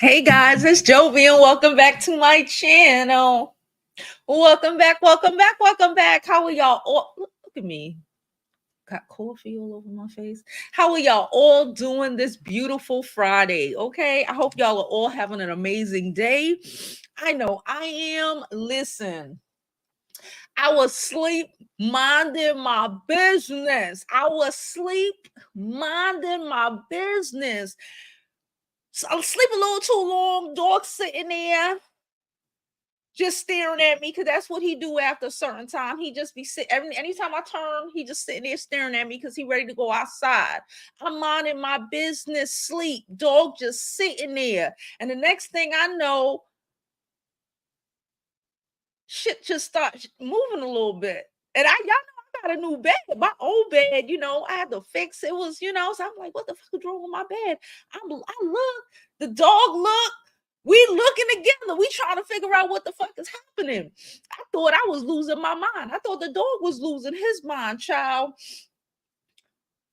Hey guys, it's Jovi and welcome back to my channel. Welcome back, welcome back, welcome back. How are y'all all? Look at me. Got coffee all over my face. How are y'all all doing this beautiful Friday? Okay, I hope y'all are all having an amazing day. I know I am. Listen, I was asleep minding my business. I was asleep minding my business. So I sleep a little too long. Dog sitting there just staring at me because that's what he do after a certain time. He just be sitting anytime I turn, he just sitting there staring at me because he ready to go outside. I'm minding my business, sleep. Dog just sitting there. And the next thing I know, shit just starts moving a little bit. And y'all know I got a new bed. My old bed, I had to fix. It was, so I'm like, what the fuck is wrong with my bed? I look, the dog look, we looking together. We trying to figure out what the fuck is happening. I thought I was losing my mind. I thought the dog was losing his mind, child.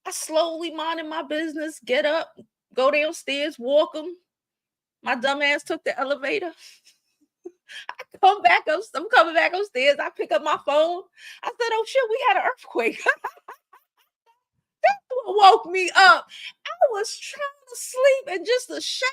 I slowly minding my business, get up, go downstairs, walk him. My dumb ass took the elevator. Come back up. I'm coming back upstairs. I pick up my phone. I said, "Oh shit, we had an earthquake." That's what woke me up. I was trying to sleep and just a shaking.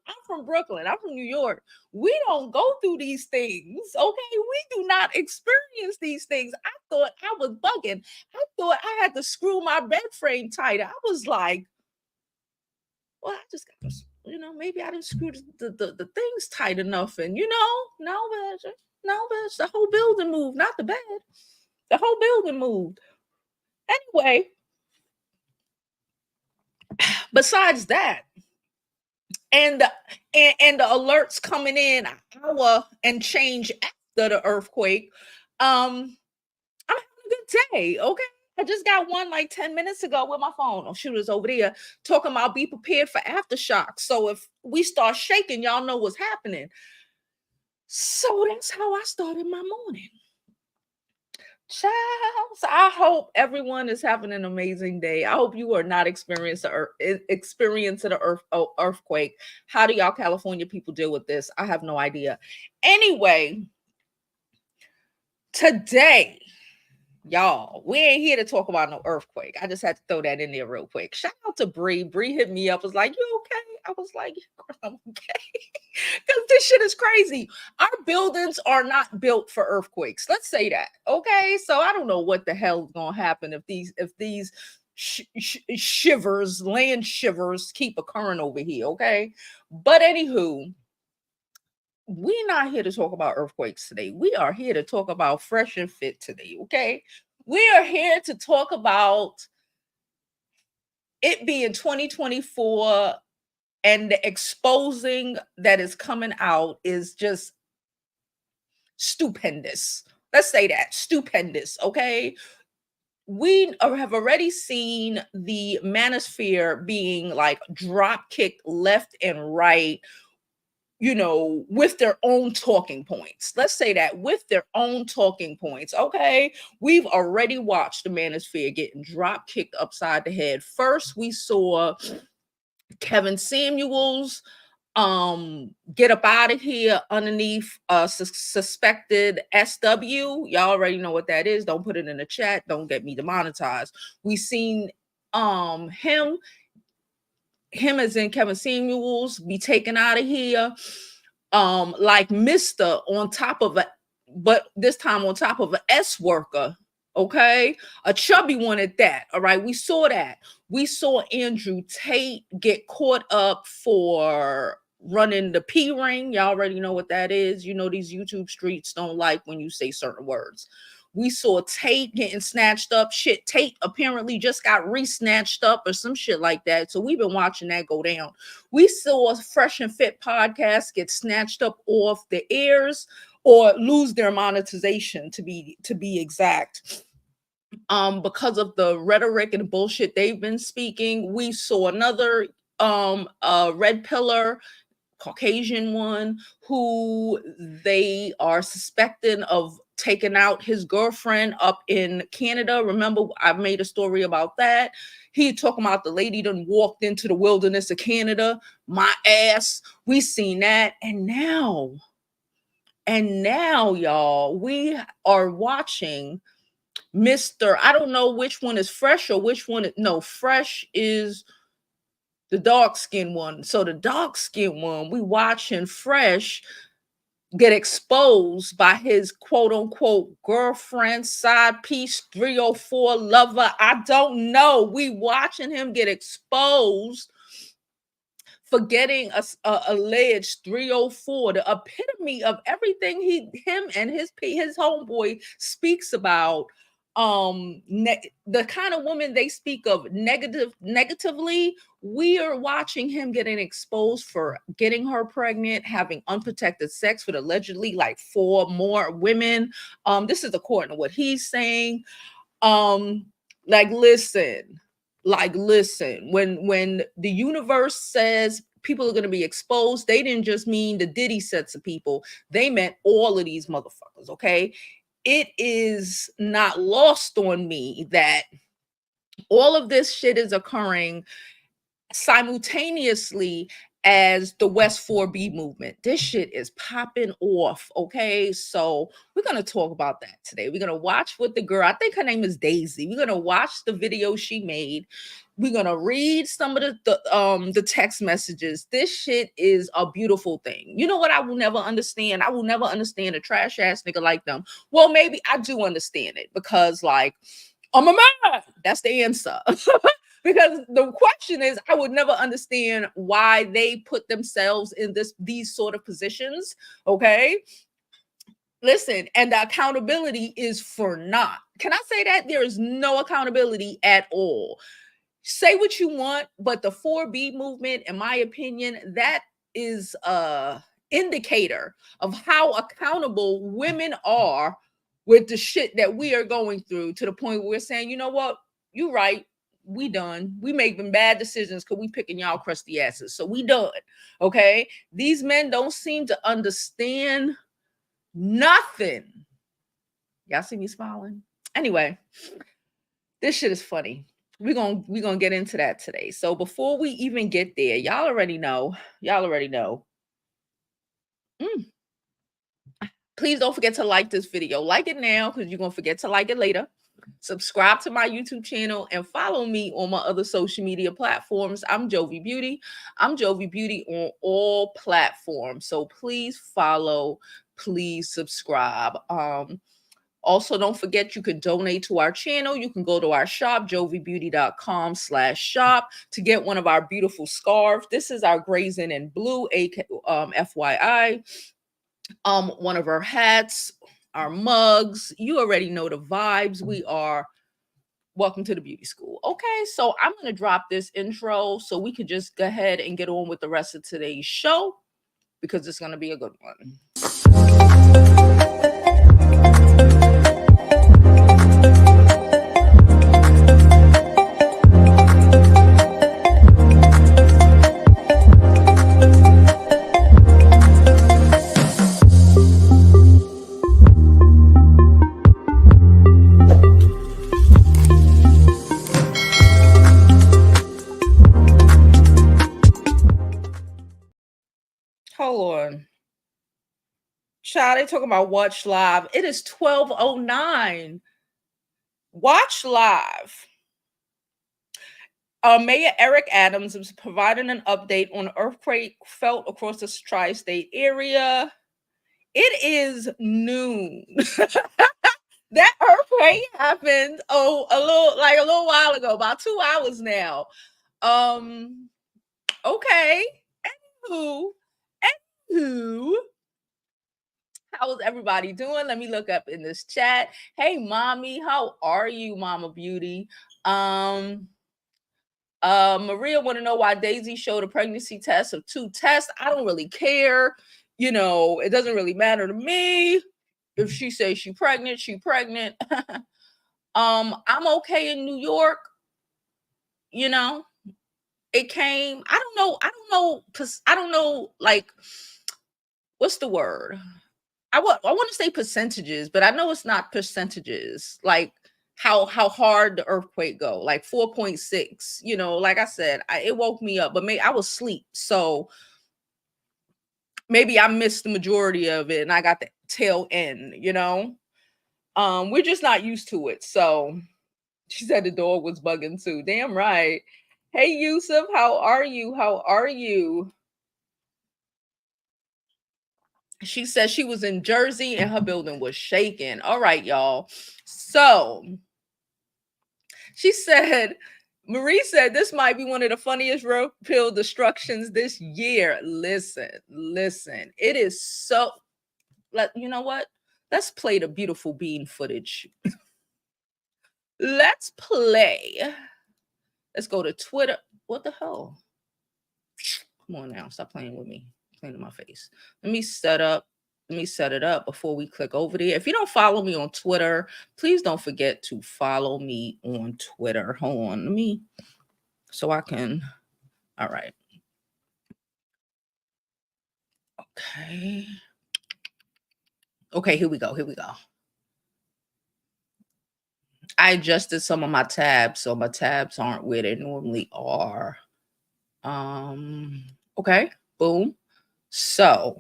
I'm from Brooklyn. I'm from New York. We don't go through these things, okay? We do not experience these things. I thought I was bugging. I thought I had to screw my bed frame tighter. I was like, well, I just got to, maybe I didn't screw the things tight enough. And, no, bitch, the whole building moved, not the bed. The whole building moved. Anyway, besides that, and the alerts coming in hour and change after the earthquake, I'm having a good day, okay? I just got one like 10 minutes ago with my phone. Oh, shoot, it's over there talking about be prepared for aftershocks. So if we start shaking, y'all know what's happening. So that's how I started my morning. Child, so I hope everyone is having an amazing day. I hope you are not experiencing the earthquake. How do y'all California people deal with this? I have no idea. Anyway, today, y'all, we ain't here to talk about no earthquake. I just had to throw that in there real quick. Shout out to Bree. Bree hit me up, was like, "You okay?" I was like, "I'm okay." Because this shit is crazy. Our buildings are not built for earthquakes. Let's say that. Okay. So I don't know what the hell is gonna happen if these shivers, land shivers keep occurring over here. Okay. But anywho, we're not here to talk about earthquakes today. We are here to talk about fresh and fit today. Okay. We are here to talk about it being 2024, and the exposing that is coming out is just stupendous. Let's say that stupendous. Okay. We have already seen the manosphere being like drop kicked left and right, with their own talking points. Let's say that with their own talking points. Okay. We've already watched the manosphere getting drop kicked upside the head. First, we saw Kevin Samuels get up out of here underneath suspected SW. Y'all already know what that is. Don't put it in the chat. Don't get me demonetized. We seen him as in Kevin Samuels be taken out of here like Mr. on top of but this time on top of an S worker. Okay, a chubby one at that. All right, we saw that. We saw Andrew Tate get caught up for running the P ring. Y'all already know what that is. These YouTube streets don't like when you say certain words. We saw Tate getting snatched up. Shit, Tate apparently just got re-snatched up or some shit like that. So we've been watching that go down. We saw Fresh and Fit podcast get snatched up off the airs or lose their monetization, to be exact. Because of the rhetoric and bullshit they've been speaking. We saw another red pillar Caucasian one who they are suspecting of taking out his girlfriend up in Canada. Remember, I made a story about that. He talking about the lady done walked into the wilderness of Canada. My ass. We seen that. And now, y'all, we are watching Mr. I don't know which one is Fresh or which one no, Fresh is the dark skin one. So the dark skin one, we watching Fresh get exposed by his quote unquote girlfriend, side piece, 304 lover. I don't know. We watching him get exposed for getting a alleged 304, the epitome of everything him and his homeboy speaks about. The kind of woman they speak of negatively, we are watching him getting exposed for getting her pregnant, having unprotected sex with allegedly like 4 more women. This is according to what he's saying. um like listen listen, when the universe says people are going to be exposed, they didn't just mean the Diddy sets of people, they meant all of these motherfuckers. Okay, it is not lost on me that all of this shit is occurring simultaneously as the West 4B movement. This shit is popping off. Okay, so we're gonna talk about that today. We're gonna watch what the girl, I think her name is Daisy. We're gonna watch the video she made. We're gonna read some of the text messages. This shit is a beautiful thing. You know what I will never understand? I will never understand a trash ass nigga like them. Well, maybe I do understand it because like I'm a man. That's the answer. Because the question is, I would never understand why they put themselves in these sort of positions. Okay. Listen, and the accountability is for naught. Can I say that? There is no accountability at all. Say what you want, but the 4B movement, in my opinion, that is a indicator of how accountable women are with the shit that we are going through, to the point where we're saying, you know what, you right, we done. We making bad decisions because we picking y'all crusty asses. So we done. Okay. These men don't seem to understand nothing. Y'all see me smiling? Anyway, this shit is funny. We're gonna get into that today. So before we even get there, y'all already know. Y'all already know. Mm, please don't forget to like this video. Like it now because you're gonna forget to like it later. Subscribe to my YouTube channel and follow me on my other social media platforms. I'm Jovi Beauty. I'm Jovi Beauty on all platforms. So please follow, please subscribe. Also, don't forget you can donate to our channel. You can go to our shop, jovibeauty.com/shop, to get one of our beautiful scarves. This is our Grazing in Blue, FYI. One of our hats, our mugs. You already know the vibes. We are welcome to the beauty school. Okay, so I'm going to drop this intro so we could just go ahead and get on with the rest of today's show because it's going to be a good one. Hold on. Child, they talking about watch live. It is 12:09. Watch live. Mayor Eric Adams is providing an update on an earthquake felt across the tri-state area. It is noon. That earthquake happened a little while ago, about 2 hours now. Okay. Anywho, anywho, how's everybody doing? Let me look up in this chat. Hey, mommy, how are you, Mama Beauty? Maria want to know why Daisy showed a pregnancy test of 2 tests. I don't really care. You know, it doesn't really matter to me. If she says she pregnant, she pregnant. I'm okay in New York. You know, it came. I don't know. Like, what's the word? I want to say percentages, but I know it's not percentages. Like how hard the earthquake go, like 4.6. You know, like I said, it woke me up, but maybe I was asleep, so maybe I missed the majority of it, and I got the tail end. You know, we're just not used to it. So she said the dog was bugging too. Damn right. Hey Yusuf, how are you? How are you? She said she was in Jersey and her building was shaking. All right, y'all. So she said, Marie said this might be one of the funniest road pill destructions this year. Listen. It is so. You know what? Let's play the beautiful bean footage. Let's play. Let's go to Twitter. What the hell? Come on now, stop playing with me. Playing in my face. Let me set up. Let me set it up before we click over there. If you don't follow me on Twitter, please don't forget to follow me on Twitter. Hold on, let me so I can. All right. Okay. Okay, here we go. Here we go. I adjusted some of my tabs, so my tabs aren't where they normally are. Okay, boom. So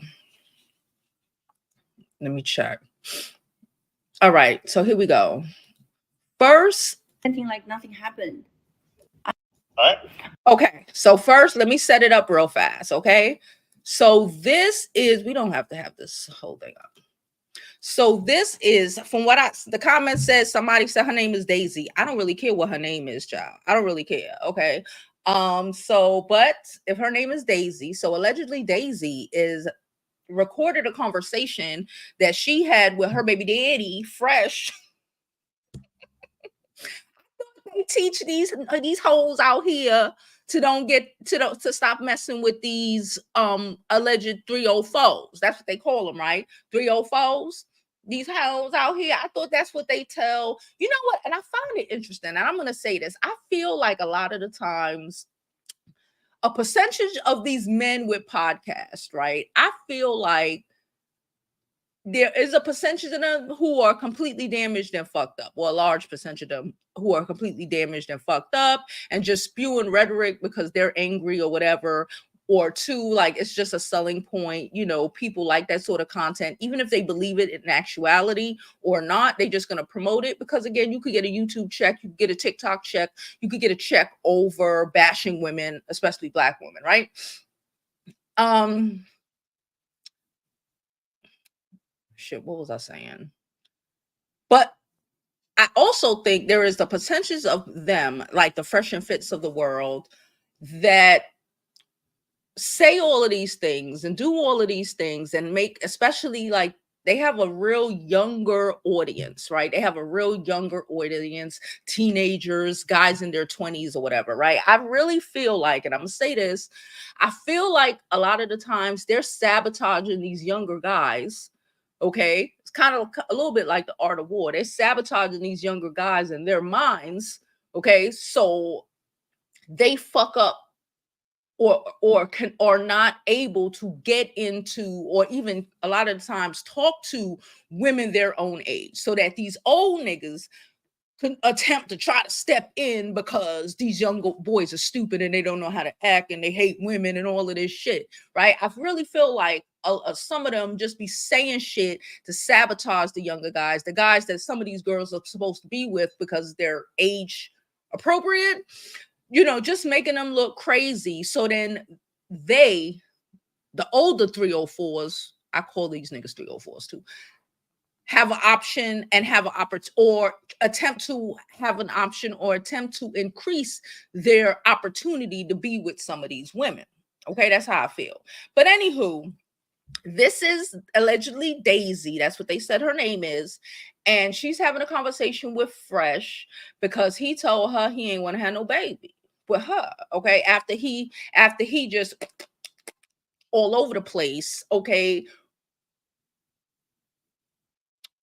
let me check. All right, so here we go. First, Something like nothing happened. What? Okay, so first, let me set it up real fast. Okay, so this is, we don't have to have this whole thing up. So this is from what the comment says, somebody said her name is Daisy. I don't really care what her name is, child. I don't really care. Okay. So, but if her name is Daisy, so allegedly Daisy is recorded a conversation that she had with her baby daddy, Fresh. They teach these hoes out here to don't get to stop messing with these alleged 304s. That's what they call them, right? 304s. These hoes out here. I thought that's what they tell. You know what? And I find it interesting. And I'm gonna say this. I feel like a lot of the times a percentage of these men with podcasts, right? I feel like there is a percentage of them who are completely damaged and fucked up, or a large percentage of them who are completely damaged and fucked up and just spewing rhetoric because they're angry or whatever. Or two, like it's just a selling point. You know, people like that sort of content, even if they believe it in actuality or not, they're just going to promote it because, again, you could get a YouTube check, you could get a TikTok check, you could get a check over bashing women, especially Black women, right? Shit, what was I saying? But I also think there is the potentials of them, like the Fresh and Fits of the world, that say all of these things and do all of these things and make, especially like they have a real younger audience, right? They have a real younger audience, teenagers, guys in their 20s or whatever, right? I really feel like, and I'm gonna say this, I feel like a lot of the times they're sabotaging these younger guys. Okay, it's kind of a little bit like the art of war. They're sabotaging these younger guys in their minds. Okay, so they fuck up or can are not able to get into, or even a lot of times talk to women their own age, so that these old niggas can attempt to try to step in because these younger boys are stupid and they don't know how to act and they hate women and all of this shit, right? I really feel like some of them just be saying shit to sabotage the younger guys, the guys that some of these girls are supposed to be with because they're age appropriate, you know, just making them look crazy. So then they, the older 304s, I call these niggas 304s too, have an option and have an opportunity, or attempt to have an option, or attempt to increase their opportunity to be with some of these women. Okay, that's how I feel. But anywho, this is allegedly Daisy. That's what they said her name is. And she's having a conversation with Fresh because he told her he ain't want to have no baby with her. Okay, after he just all over the place. Okay,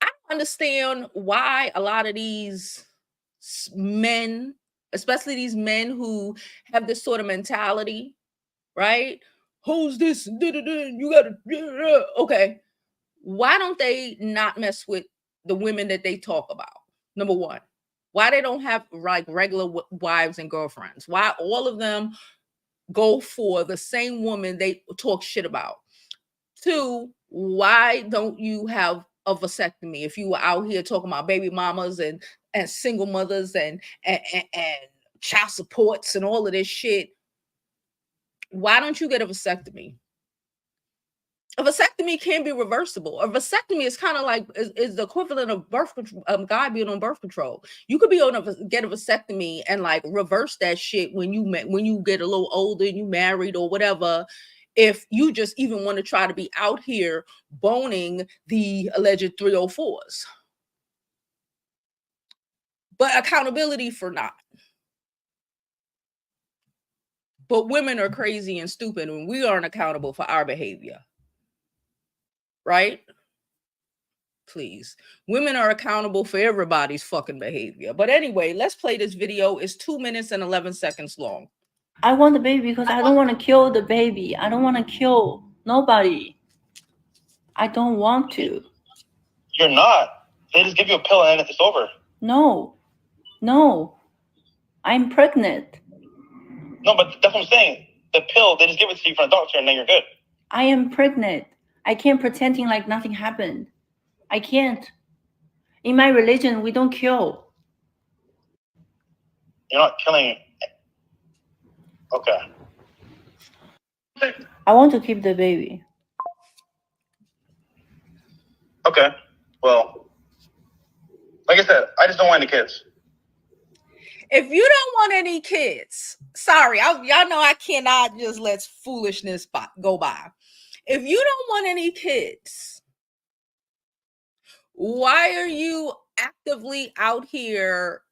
I don't understand why a lot of these men, especially these men who have this sort of mentality, right? Who's this? You gotta, okay. Why don't they not mess with the women that they talk about? Number one, why they don't have like regular wives and girlfriends? Why all of them go for the same woman they talk shit about? Two, why don't you have a vasectomy if you were out here talking about baby mamas and single mothers and child supports and all of this shit? Why don't you get a vasectomy? A vasectomy can be reversible. A vasectomy is kind of like is the equivalent of birth control, guy being on birth control. You could be on get a vasectomy and like reverse that shit when you get a little older and you married or whatever. If you just even want to try to be out here boning the alleged 304s, but accountability for not. But women are crazy and stupid, and we aren't accountable for our behavior. Right? Please. Women are accountable for everybody's fucking behavior. But anyway, let's play this video. It's 2 minutes and 11 seconds long. I want the baby because I don't want to kill the baby. I don't want to kill nobody. I don't want to. You're not. They just give you a pill and it's over. No. No. I'm pregnant. No, but that's what I'm saying. The pill, they just give it to you from a doctor and then you're good. I am pregnant. I can't pretending like nothing happened. I can't. In my religion, we don't kill. You're not killing. Okay. I want to keep the baby. Okay. Well, like I said, I just don't want any kids. If you don't want any kids, sorry, y'all know I cannot just let foolishness go by. If you don't want any kids, why are you actively out here?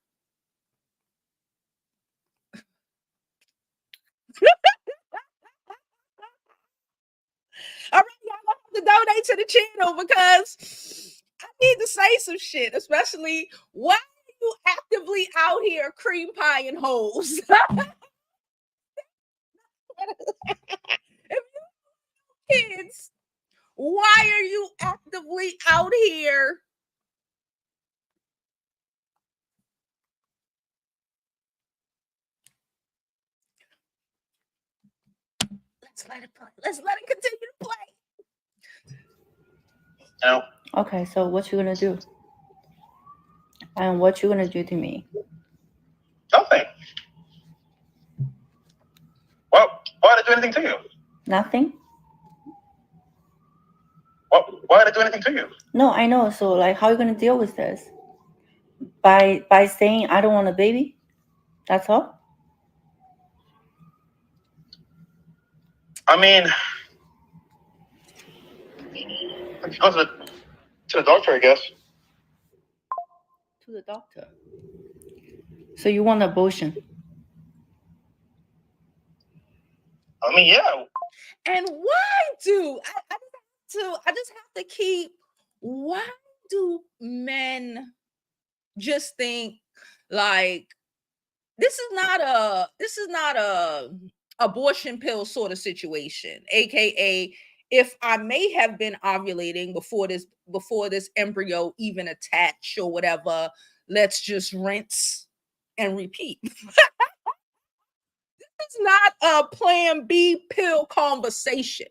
All right, y'all have to donate to the channel because I need to say some shit, especially why are you actively out here cream pie and hoes? If you kids, why are you actively out here? Let's let it play. Let's let it continue to play. No. Okay, so what you gonna do? And what you gonna do to me? Nothing. Well, why did I do anything to you? Nothing? Why did I do anything to you? No, I know. So like, how are you gonna deal with this? By saying I don't want a baby? That's all? I mean, I could go to the doctor, I guess. To the doctor. So you want abortion? I mean, yeah. And why do I just have to keep, why do men just think like this is not a abortion pill sort of situation, aka if I may have been ovulating before this embryo even attached or whatever, let's just rinse and repeat. It's not a plan B pill conversation.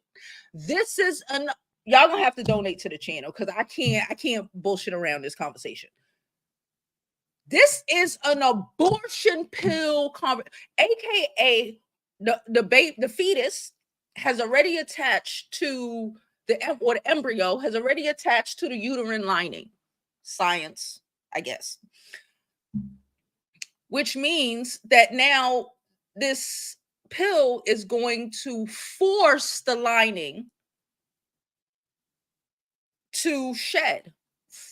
This is y'all gonna have to donate to the channel because I can't bullshit around this conversation. This is an abortion pill aka the fetus has already attached to the embryo has already attached to the uterine lining. Science, I guess. Which means that now this pill is going to force the lining to shed,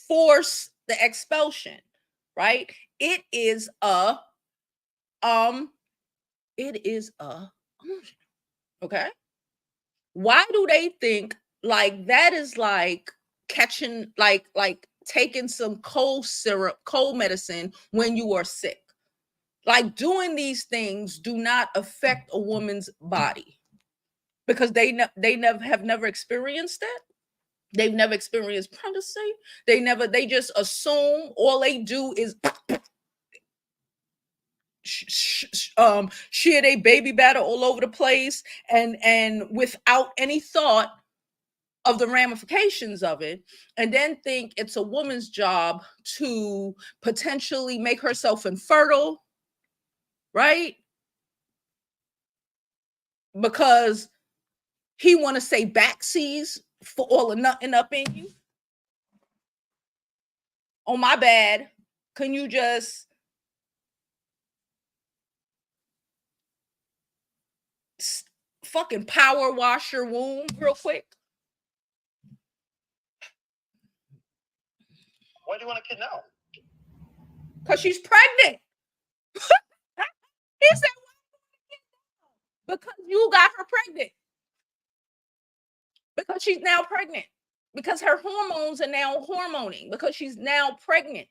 force the expulsion, right? It is a okay. Why do they think like that is like catching like taking some cold syrup, cold medicine when you are sick? Like doing these things do not affect a woman's body because they never have never experienced it. They've never experienced pregnancy. They just assume all they do is share their baby batter all over the place, and without any thought of the ramifications of it, and then think it's a woman's job to potentially make herself infertile, right? Because he want to say backsies for all or nothing up in you. Oh, my bad. Can you just fucking power wash your womb real quick? Why do you want a kid now? Because she's pregnant. He said, because you got her pregnant. Because she's now pregnant. Because her hormones are now hormoning. Because she's now pregnant.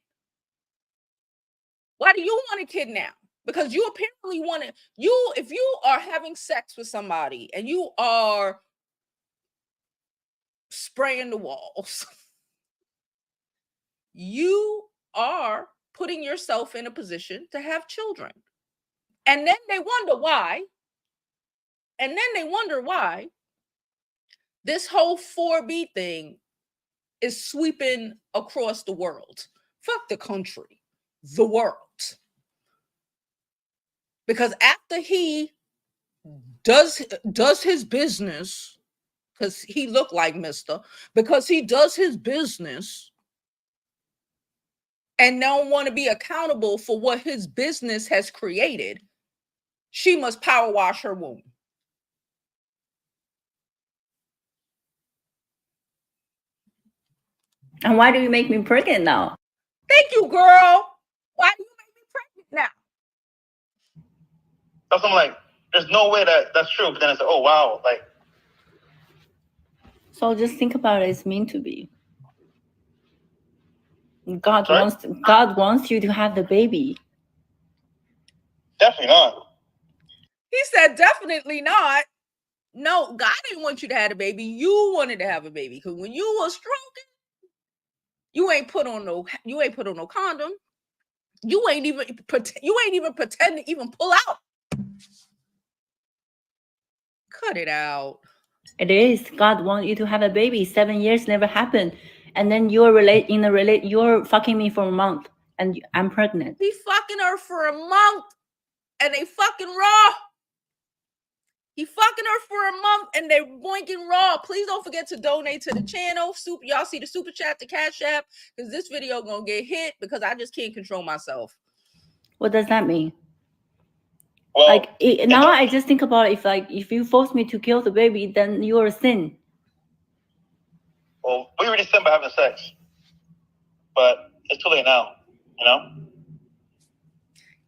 Why do you want a kid now? Because you apparently want it. If you are having sex with somebody and you are spraying the walls, you are putting yourself in a position to have children. And then they wonder why. This whole 4B thing is sweeping across the world. Fuck the country, the world. Because after he does his business, because he looked like Mr., because he does his business and don't want to be accountable for what his business has created, she must power wash her womb. And why do you make me pregnant now? Thank you, girl. Why do you make me pregnant now? So I'm like, there's no way that's true. But then I said, oh wow, like. So just think about it. It's meant to be. God wants you to have the baby. Definitely not. He said, definitely not. No, God didn't want you to have a baby. You wanted to have a baby. Because when you were stroking, you ain't put on no condom. You ain't even pretend to even pull out. Cut it out. It is. God wants you to have a baby. 7 years never happened. And then you're fucking me for a month and I'm pregnant. He fucking her for a month and they fucking raw. He fucking her for a month and they boinking raw. Please don't forget to donate to the channel. Y'all see the super chat, the Cash App, because this video gonna get hit because I just can't control myself. What does that mean? Well, now I just think about it, if you force me to kill the baby, then you're a sin. Well, we already sinned by having sex, but it's too late now, you know.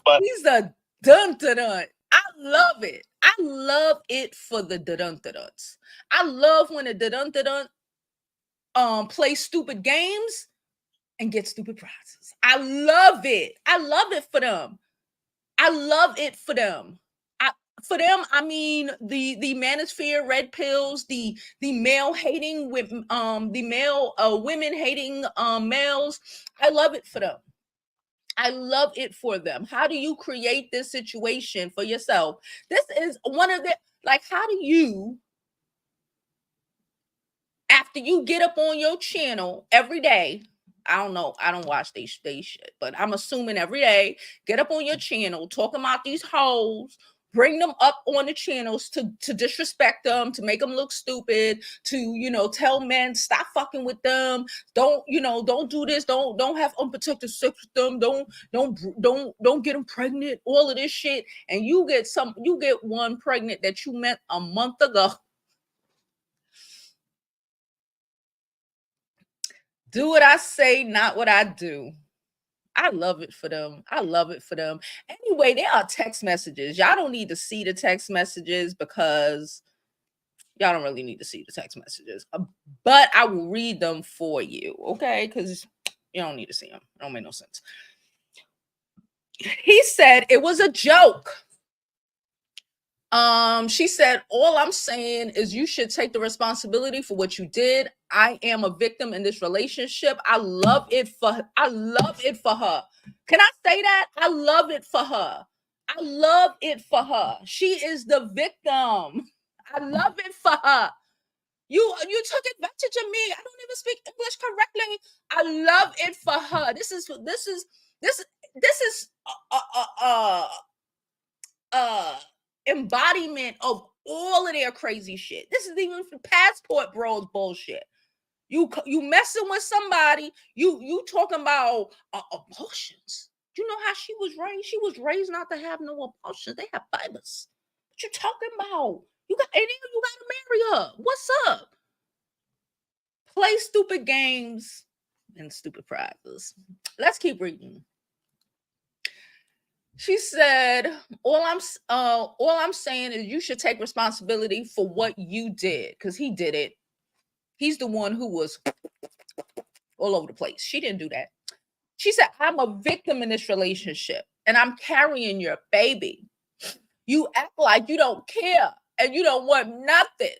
But he's a dun-dun-dun. I love it. I love it for the dun-dun-duns. I love when a dun-dun-dun play stupid games and get stupid prizes. I love it. I love it for them. I love it for them. I mean the manosphere red pills, the male hating with the male women hating males. I love it for them. I love it for them. How do you create this situation for yourself? This is one of the, like, how do you, after you get up on your channel every day, I don't know, I don't watch they shit, but I'm assuming every day, get up on your channel, talking about these hoes, bring them up on the channels to disrespect them, to make them look stupid, to, tell men, stop fucking with them. Don't do this. Don't have unprotected sex with them. Don't get them pregnant, all of this shit. And you get one pregnant that you met a month ago. Do what I say, not what I do. I love it for them. I love it for them. Anyway, there are text messages. Y'all don't need to see the text messages because y'all don't really need to see the text messages. But I will read them for you, okay? Because you don't need to see them. It don't make no sense. He said it was a joke. She said, all I'm saying is you should take the responsibility for what you did. I am a victim in this relationship. I love it for her. Can I say that? I love it for her. I love it for her. She is the victim. I love it for her. You took advantage of me. I don't even speak English correctly. I love it for her. This is embodiment of all of their crazy shit. This is even passport bros bullshit. You messing with somebody, you talking about emotions. You know how she was raised? She was raised not to have no emotions. They have fibers. What you talking about? You gotta marry her. What's up? Play stupid games and stupid prizes. Let's keep reading. She said, all I'm saying is you should take responsibility for what you did, because he did it. He's the one who was all over the place. She didn't do that. She said, I'm a victim in this relationship and I'm carrying your baby. You act like you don't care and you don't want nothing.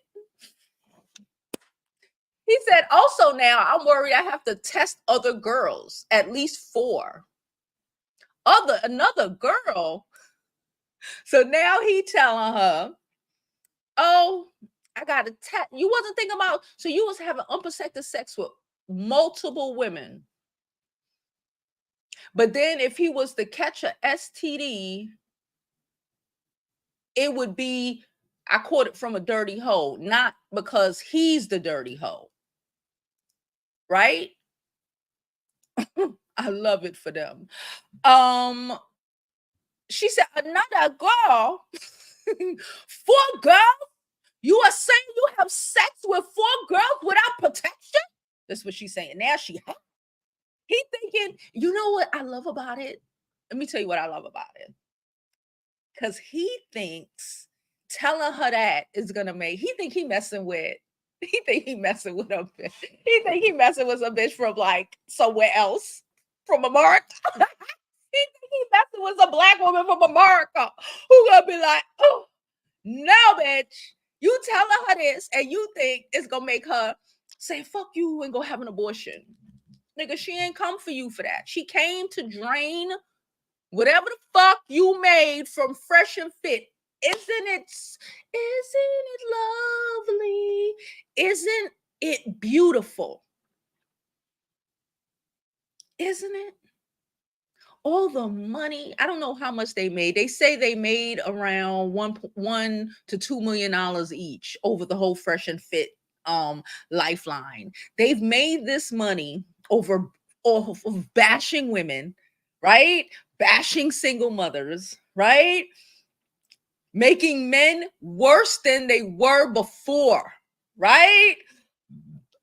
He said, also now I'm worried I have to test other girls, at least 4. Another girl. So now he telling her, oh, I got to test. You wasn't thinking about, so you was having unprotected sex with multiple women. But then if he was to catch a STD, it would be, I caught it from a dirty hoe, not because he's the dirty hoe. Right? I love it for them. She said, another girl, 4 girls? You are saying you have sex with 4 girls without protection? That's what she's saying. Now he thinking, you know what I love about it? Let me tell you what I love about it. Because he thinks telling her that is going to make, he think he messing with a bitch. He think he messing with a bitch from like somewhere else, from America. He think he messing with a black woman from America who gonna be like, oh, no, bitch. You telling her this and you think it's gonna make her say, fuck you and go have an abortion. Nigga, she ain't come for you for that. She came to drain whatever the fuck you made from Fresh and Fit. Isn't it lovely? Isn't it beautiful? Isn't it? All the money, I don't know how much they made. They say they made around $1 to $2 million each over the whole Fresh and Fit lifeline. They've made this money over of bashing women, right? Bashing single mothers, right? Making men worse than they were before, right?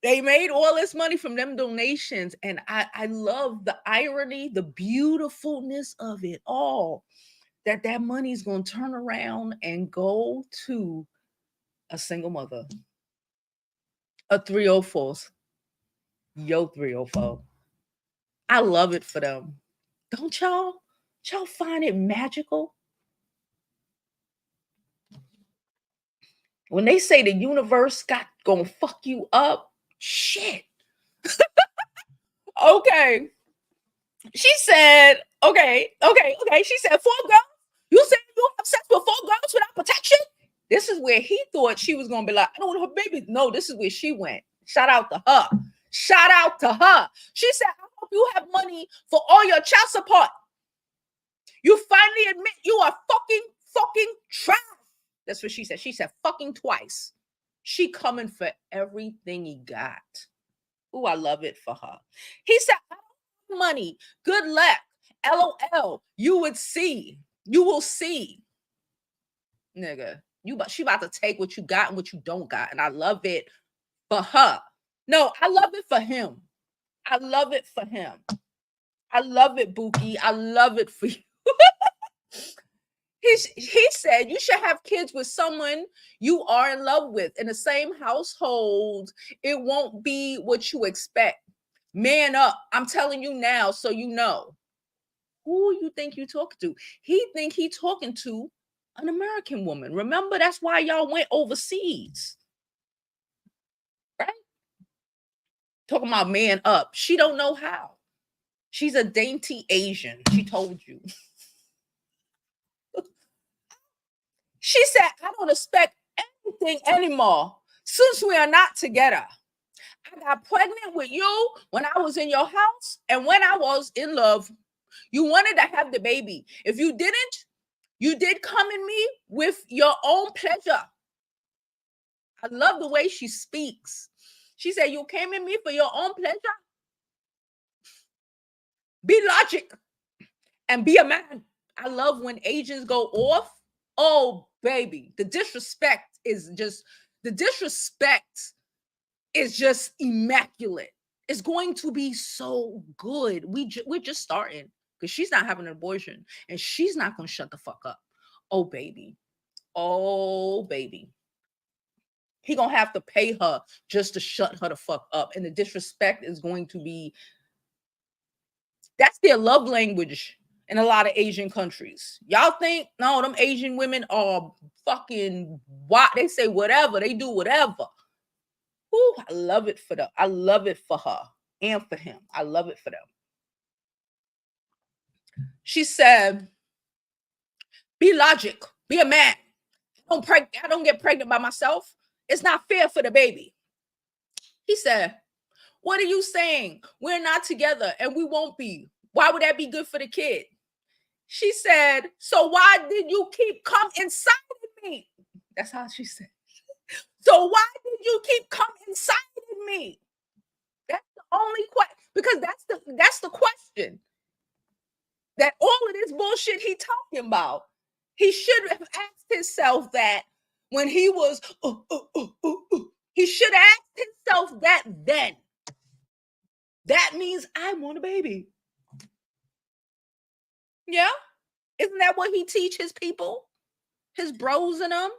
They made all this money from them donations. And I love the irony, the beautifulness of it all, that money is going to turn around and go to a single mother, a 304, yo 304. I love it for them. Don't y'all? Y'all find it magical? When they say the universe gonna fuck you up, shit. Okay. She said, okay. She said, 4 girls? You said you have sex with 4 girls without protection? This is where he thought she was going to be like, I don't want her baby. No, this is where she went. Shout out to her. Shout out to her. She said, I hope you have money for all your child support. You finally admit you are fucking trash. That's what she said. She said fucking twice. She coming for everything he got. Ooh, I love it for her. He said, I don't have money. Good luck. LOL. You will see. Nigga. She about to take what you got and what you don't got. And I love it for her. No, I love it for him. I love it for him. I love it, Buki. I love it for you. He said you should have kids with someone you are in love with in the same household. It won't be what you expect. Man up. I'm telling you now, so you know. Who you think you talking to? He think he talking to An American woman. Remember, that's why y'all went overseas. Right? Talking about man up. She don't know how. She's a dainty Asian. She told you. She said, I don't expect anything anymore since we are not together. I got pregnant with you when I was in your house and when I was in love. You wanted to have the baby. If you didn't, you did come in me with your own pleasure. I love the way she speaks. She said, you came in me for your own pleasure. Be logic and be a man. I love when Asians go off. Oh, baby, the disrespect is just immaculate. It's going to be so good. We're just starting because she's not having an abortion and she's not going to shut the fuck up. Oh, baby. Oh, baby. He gonna have to pay her just to shut her the fuck up. And the disrespect is going to be, that's their love language in a lot of Asian countries. Y'all think, no, them Asian women are fucking what? They say whatever, they do whatever. Ooh, I love it for them. I love it for her and for him. I love it for them. She said, be logic, be a man. I don't get pregnant by myself. It's not fair for the baby. He said, what are you saying? We're not together and we won't be. Why would that be good for the kid? She said, so why did you keep come inside of me? That's how she said. So why did you keep come inside of me? That's the only question, because that's the question. That all of this bullshit he talking about, he should have asked himself that when he was, he should have asked himself that then. That means I want a baby. Yeah? Isn't that what he teach his people? His bros and them?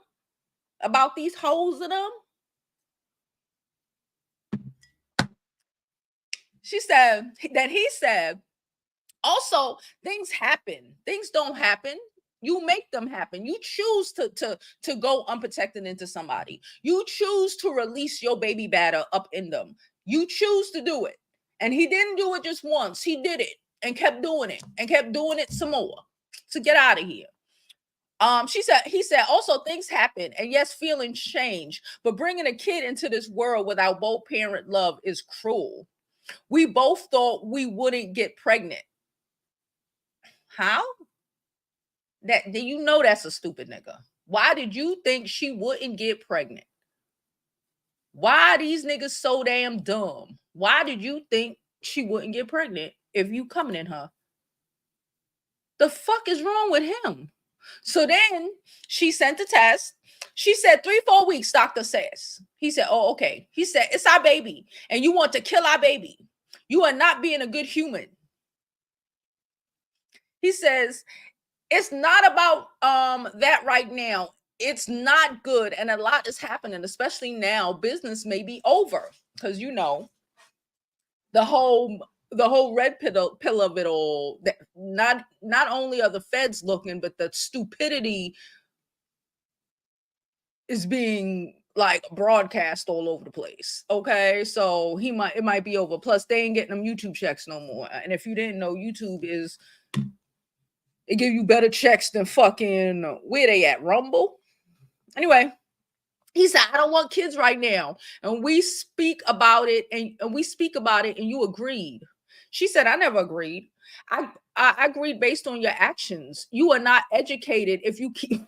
About these hoes in them? She said that he said, also, things happen. Things don't happen. You make them happen. You choose to go unprotected into somebody. You choose to release your baby batter up in them. You choose to do it. And he didn't do it just once. He did it and kept doing it some more to get out of here. He said, also things happen and yes, feelings change, but bringing a kid into this world without both parent love is cruel. We both thought we wouldn't get pregnant. How? That you know that's a stupid nigga. Why did you think she wouldn't get pregnant? Why are these niggas so damn dumb? Why did you think she wouldn't get pregnant if you coming in her? The fuck is wrong with him? So then she sent a test. She said 3-4 weeks, doctor says. He said, oh, okay. He said, it's our baby and you want to kill our baby. You are not being a good human. He says, it's not about that right now. It's not good. And a lot is happening, especially now. Business may be over because, you know, the whole red pill of it all, that not only are the feds looking, but the stupidity is being like broadcast all over the place. Okay, so it might be over. Plus, they ain't getting them YouTube checks no more. And if you didn't know, YouTube is, it give you better checks than fucking where they at, Rumble. Anyway, he said, I don't want kids right now. And we speak about it and you agreed. She said, I never agreed. I agreed based on your actions. You are not educated if you keep.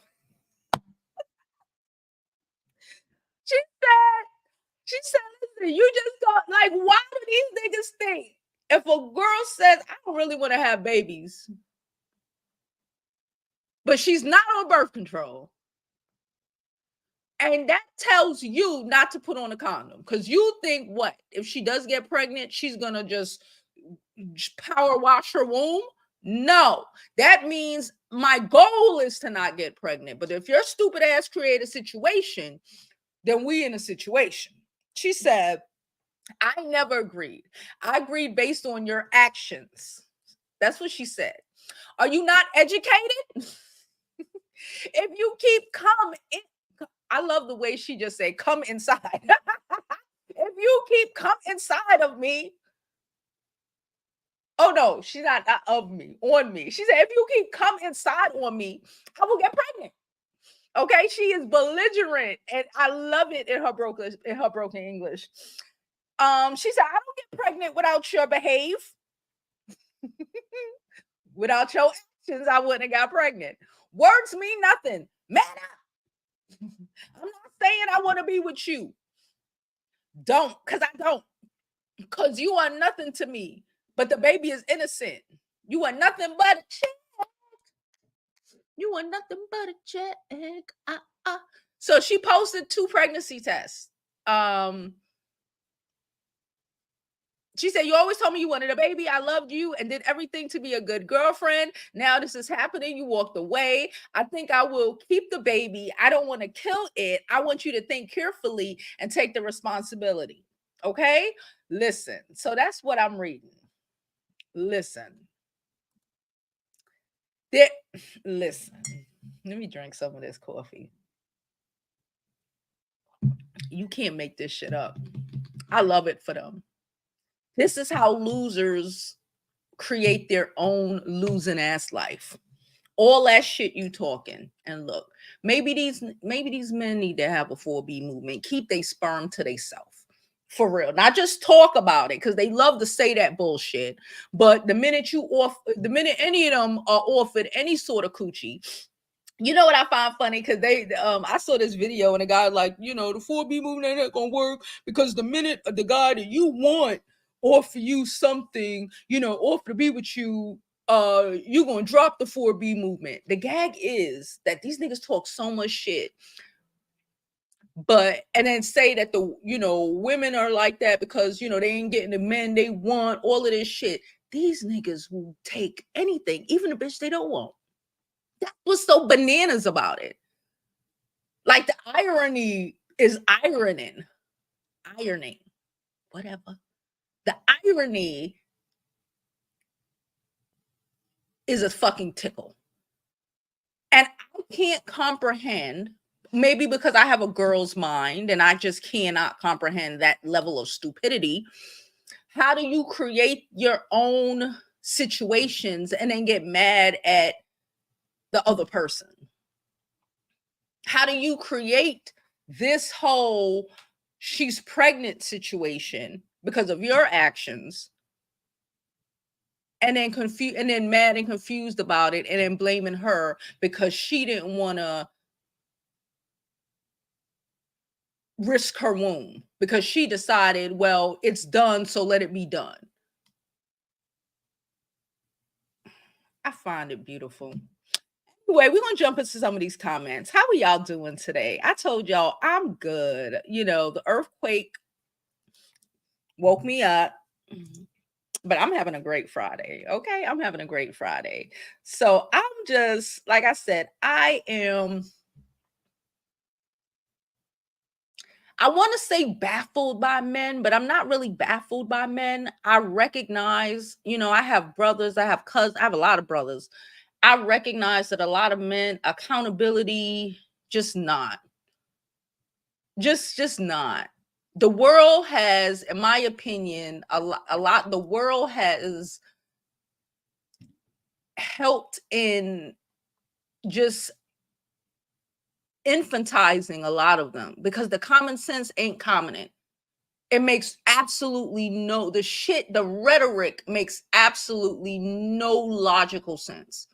She said, listen, you just got, like, why do these niggas think if a girl says, I don't really want to have babies, but she's not on birth control, and that tells you not to put on a condom because you think what? If she does get pregnant, she's going to just power wash her womb? No, that means my goal is to not get pregnant. But if your stupid ass create a situation, then we in a situation. She said, I never agreed. I agreed based on your actions. That's what she said. Are you not educated? If love the way she just said, come inside. If you keep come inside of me, oh no, she's not of me, on me. She said, if you keep come inside on me, I will get pregnant. Okay, she is belligerent, and I love it in her broken English. She said, I don't get pregnant without your behave. Without your actions, I wouldn't have got pregnant. Words mean nothing. Man up. I'm not saying I want to be with you. Don't, because I don't. Because you are nothing to me. But the baby is innocent. You are nothing but a check. You are nothing but a check. So she posted 2 pregnancy tests. She said, you always told me you wanted a baby. I loved you and did everything to be a good girlfriend. Now this is happening. You walked away. I think I will keep the baby. I don't want to kill it. I want you to think carefully and take the responsibility. Okay? Listen. So that's what I'm reading. Listen. Listen. Let me drink some of this coffee. You can't make this shit up. I love it for them. This is how losers create their own losing ass life. All that shit you talking. And look, maybe these men need to have a 4B movement. Keep their sperm to themselves. For real. Not just talk about it, because they love to say that bullshit. But the minute any of them are offered any sort of coochie, you know what I find funny? Because I saw this video and a guy like, the 4B movement ain't gonna work because the minute the guy that you want offer you something, offer to be with you, you're gonna drop the 4B movement. The gag is that these niggas talk so much shit, and then say that the women are like that because they ain't getting the men they want, all of this shit. These niggas will take anything, even a bitch they don't want. That's what's so bananas about it. Like the irony is ironing, whatever. The irony is a fucking tickle. And I can't comprehend, maybe because I have a girl's mind and I just cannot comprehend that level of stupidity. How do you create your own situations and then get mad at the other person? How do you create this whole she's pregnant situation because of your actions and then mad and confused about it and then blaming her because she didn't want to risk her womb because she decided, well, it's done, so let it be done. I find it beautiful. Anyway, we're going to jump into some of these comments. How are y'all doing today? I told y'all I'm good. The earthquake woke me up, but I'm having a great Friday. Okay. I'm having a great Friday. So I'm just, like I said, I want to say baffled by men, but I'm not really baffled by men. I recognize, I have brothers, I have cousins, I have a lot of brothers. I recognize that a lot of men, accountability, just not. Just not. The world has, in my opinion, a lot, the world has helped in just infantizing a lot of them because the common sense ain't common. It makes absolutely the rhetoric makes absolutely no logical sense.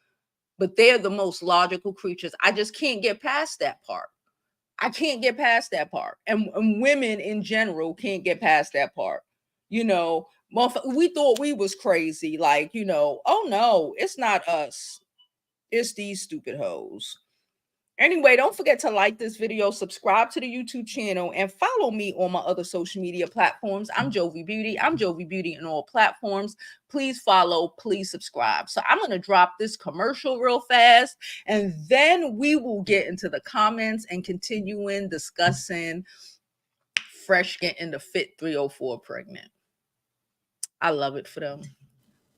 But they're the most logical creatures. I just can't get past that part. I can't get past that part. And women in general can't get past that part. We thought we was crazy. Like, oh no, it's not us. It's these stupid hoes. Anyway, don't forget to like this video, subscribe to the YouTube channel, and follow me on my other social media platforms. I'm Jovi Beauty. I'm Jovi Beauty in all platforms. Please follow, please subscribe. So I'm going to drop this commercial real fast, and then we will get into the comments and continuing discussing Fresh getting the Fit 304 pregnant. I love it for them.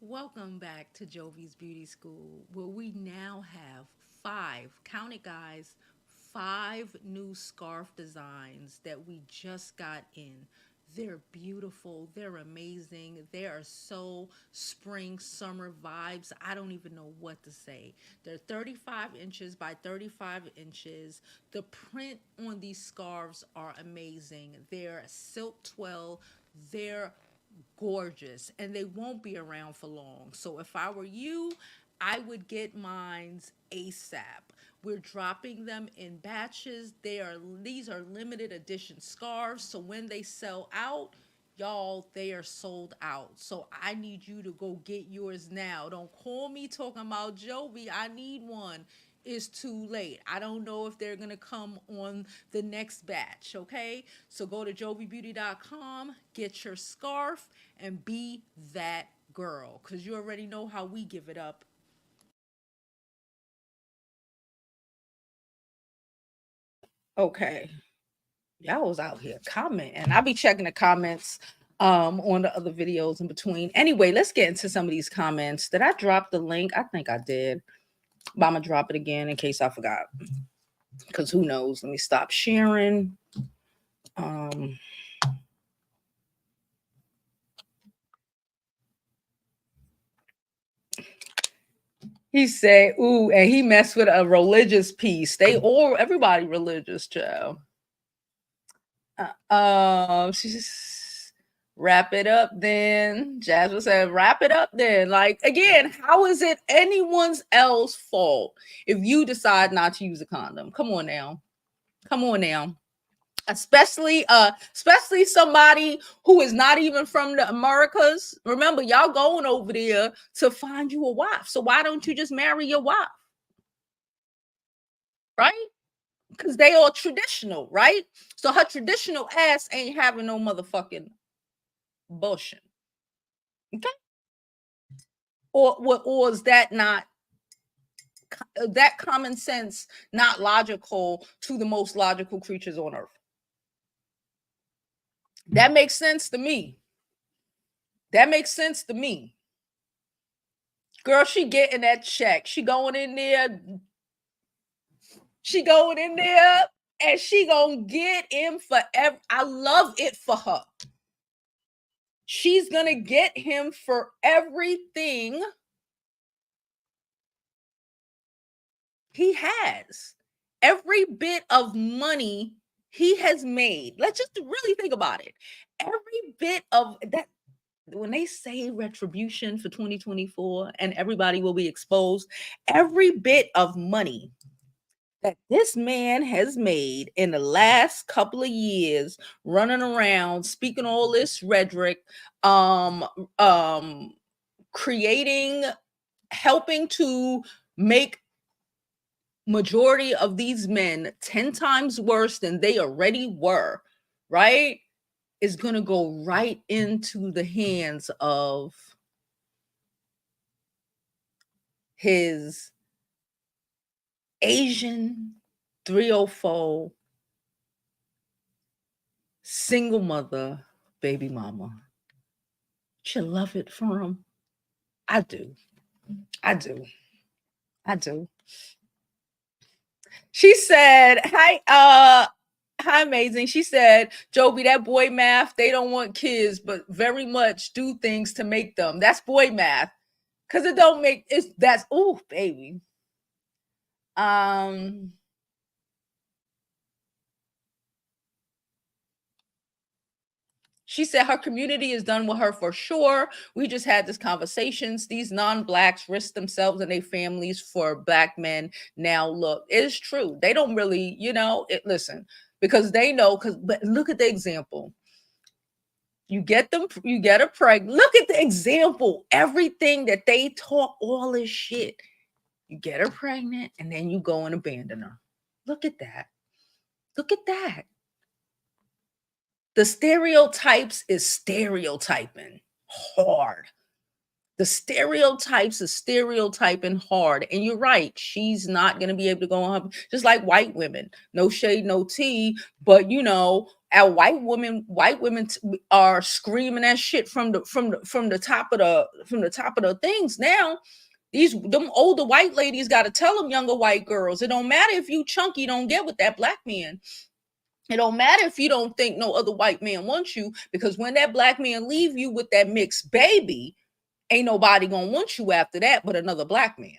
Welcome back to Jovi's Beauty School, where we now have 5, count it guys, 5 new scarf designs that we just got in. They're beautiful. They're amazing. They are so spring, summer vibes. I don't even know what to say. They're 35 inches by 35 inches. The print on these scarves are amazing. They're silk twill. They're gorgeous and they won't be around for long. So if I were you, I would get mines ASAP. We're dropping them in batches. These are limited edition scarves. So when they sell out, y'all, they are sold out. So I need you to go get yours now. Don't call me talking about Jovi. I need one. It's too late. I don't know if they're going to come on the next batch, okay? So go to jovibeauty.com, get your scarf, and be that girl, because you already know how we give it up. Okay. Y'all was out here commenting. I'll be checking the comments on the other videos in between. Anyway, let's get into some of these comments. Did I drop the link? I think I did. But I'm gonna drop it again in case I forgot. Because who knows? Let me stop sharing. He said, ooh, and he messed with a religious piece. Everybody religious, child. She's wrap it up then. Jasmine said, wrap it up then. Like, again, how is it anyone's else fault if you decide not to use a condom? Come on now. Come on now. Especially somebody who is not even from the Americas. Remember, y'all going over there to find you a wife. So why don't you just marry your wife? Right? Because they are traditional, right? So her traditional ass ain't having no motherfucking bullshit. Okay. Or is that not that common sense not logical to the most logical creatures on earth? That makes sense to me. That makes sense to me. Girl, she getting that check. She going in there. She going in there and she gonna get him forever. I love it for her. She's gonna get him for everything he has. Every bit of money he has made. Let's just really think about it. Every bit of that. When they say retribution for 2024 and everybody will be exposed, every bit of money that this man has made in the last couple of years running around speaking all this rhetoric, creating, helping to make majority of these men 10 times worse than they already were, right? Is going to go right into the hands of his Asian 304 single mother baby mama. You love it for him. I do. I do. I do. She said, hi, amazing. She said, Jovi, that boy math, they don't want kids, but very much do things to make them. That's boy math. Cause it don't make that's ooh, baby. She said her community is done with her for sure. We just had this conversations. These non-blacks risk themselves and their families for black men. Now, look, it's true. They don't really, listen, because they know, but look at the example. You get her pregnant. Look at the example. Everything that they talk, all this shit. You get her pregnant and then you go and abandon her. Look at that. Look at that. The stereotypes is stereotyping hard. The stereotypes is stereotyping hard. And you're right. She's not going to be able to go on her, just like white women. No shade, no tea. But our white women are screaming that shit from the top of the things now. Them older white ladies got to tell them younger white girls, it don't matter if you chunky, don't get with that black man. It don't matter if you don't think no other white man wants you, because when that black man leave you with that mixed baby, ain't nobody gonna want you after that but another black man.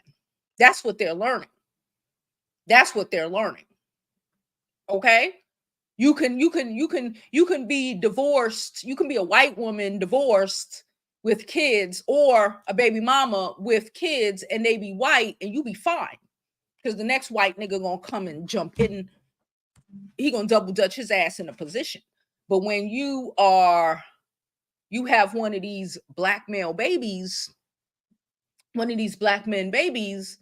That's what they're learning. That's what they're learning. Okay? You can be divorced. You can be a white woman divorced with kids, or a baby mama with kids, and they be white, and you be fine. Because the next white nigga gonna come and jump in. He gonna double dutch his ass in a position. But when you have one of these black male babies, one of these black men babies,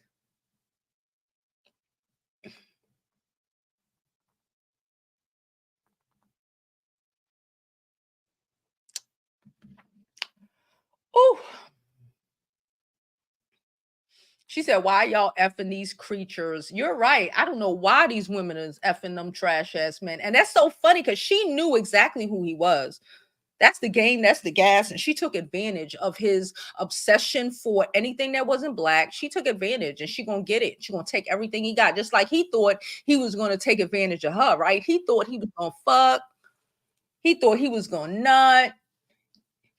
oh, she said, why y'all effing these creatures? You're right. I don't know why these women is effing them trash ass men. And that's so funny, because she knew exactly who he was. That's the game, that's the gas. And she took advantage of his obsession for anything that wasn't black. She took advantage, and she gonna get it. She gonna take everything he got, just like he thought he was gonna take advantage of her, right? He thought he was gonna fuck. He thought he was gonna nut.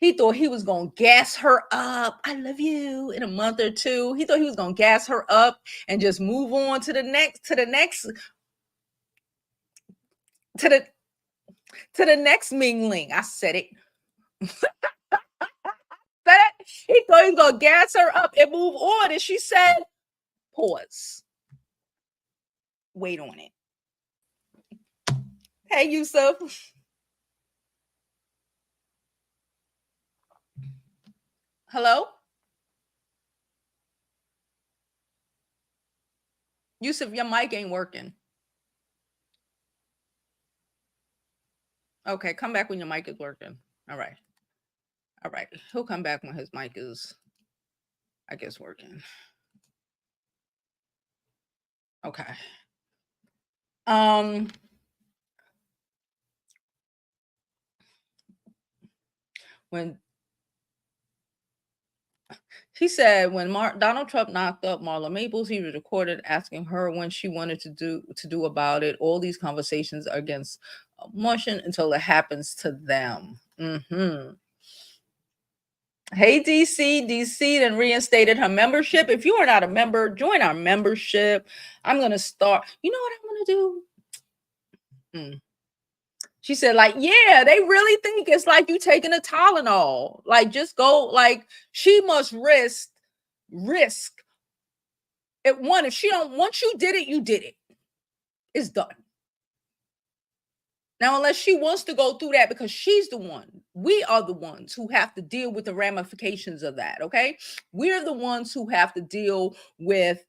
He thought he was going to gas her up. I love you in a month or two. He thought he was going to gas her up and just move on to the next mingling. I said it. He thought he was going to gas her up and move on. And she said, pause. Wait on it. Hey, Yusuf. Hello? Yusuf, your mic ain't working. Okay, come back when your mic is working. All right. All right. He'll come back when his mic is, I guess, working. Okay. When he said, when Donald Trump knocked up Marla Maples, he was recorded asking her when she wanted to do about it. All these conversations are against motion until it happens to them. Hey, DC then reinstated her membership. If you are not a member, join our membership. I'm going to start. You know what I'm going to do? She said, like, yeah, they really think it's like you taking a Tylenol. Like, just go, like, she must risk it. One, if she don't, once you did it, you did it. It's done. Now, unless she wants to go through that, because she's the one, we are the ones who have to deal with the ramifications of that, okay? We're the ones who have to deal with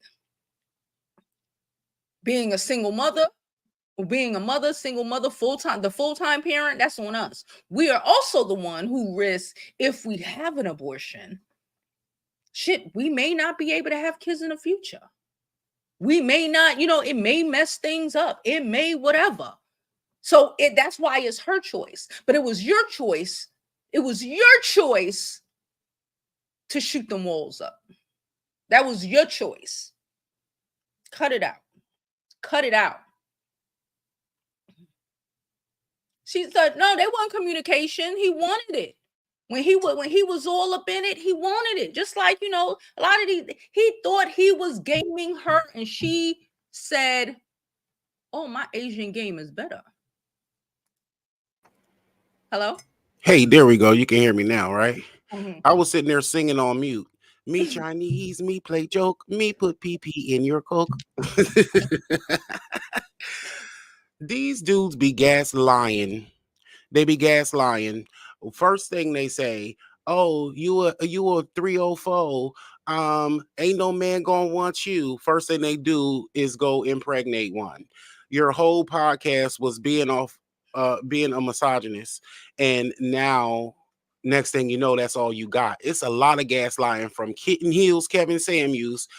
being a single mother, or being a mother, single mother, the full-time parent. That's on us. We are also the one who risks, if we have an abortion, shit, we may not be able to have kids in the future. We may not, it may mess things up. It may whatever. So that's why it's her choice. But it was your choice. It was your choice to shoot them walls up. That was your choice. Cut it out. Cut it out. She said, no, they want communication. He wanted it. When he was all up in it, he wanted it. Just like, a lot of these, he thought he was gaming her, and she said, oh, my Asian game is better. Hello? Hey, there we go. You can hear me now, right? I was sitting there singing on mute. Me Chinese, me play joke, me put PP in your Coke. These dudes be gas lying. They be gas lying. First thing they say, oh, you a 304. Ain't no man gonna want you. First thing they do is go impregnate one. Your whole podcast was being a misogynist, and now next thing you know, that's all you got. It's a lot of gaslighting from Kitten Hills, Kevin Samuels,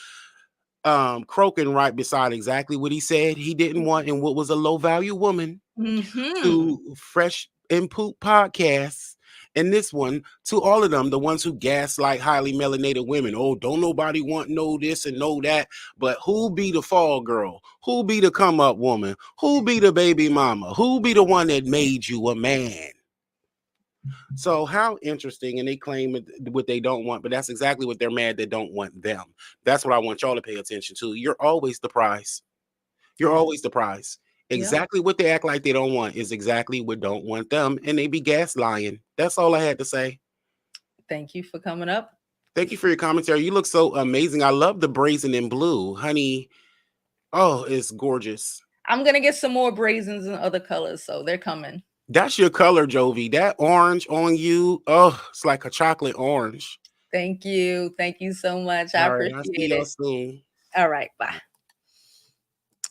croaking right beside exactly what he said he didn't want, and what was a low value woman, to Fresh and Poop podcasts And this one, to all of them, the ones who gaslight highly melanated women. Oh, don't nobody want know this and know that. But who be the fall girl? Who be the come up woman? Who be the baby mama? Who be the one that made you a man? So how interesting. And they claim what they don't want, but that's exactly what they're mad that don't want them. That's what I want y'all to pay attention to. You're always the prize. You're always the prize. Exactly what they act like they don't want is exactly what don't want them. And they be gaslying. That's all I had to say. Thank you for coming up. Thank you for your commentary. You look so amazing. I love the brazen and blue. Honey, oh, it's gorgeous. I'm going to get some more brazens and other colors, so they're coming. That's your color, Jovi. That orange on you, oh, it's like a chocolate orange. Thank you. Thank you so much. I appreciate I'll see y'all soon. All right, bye.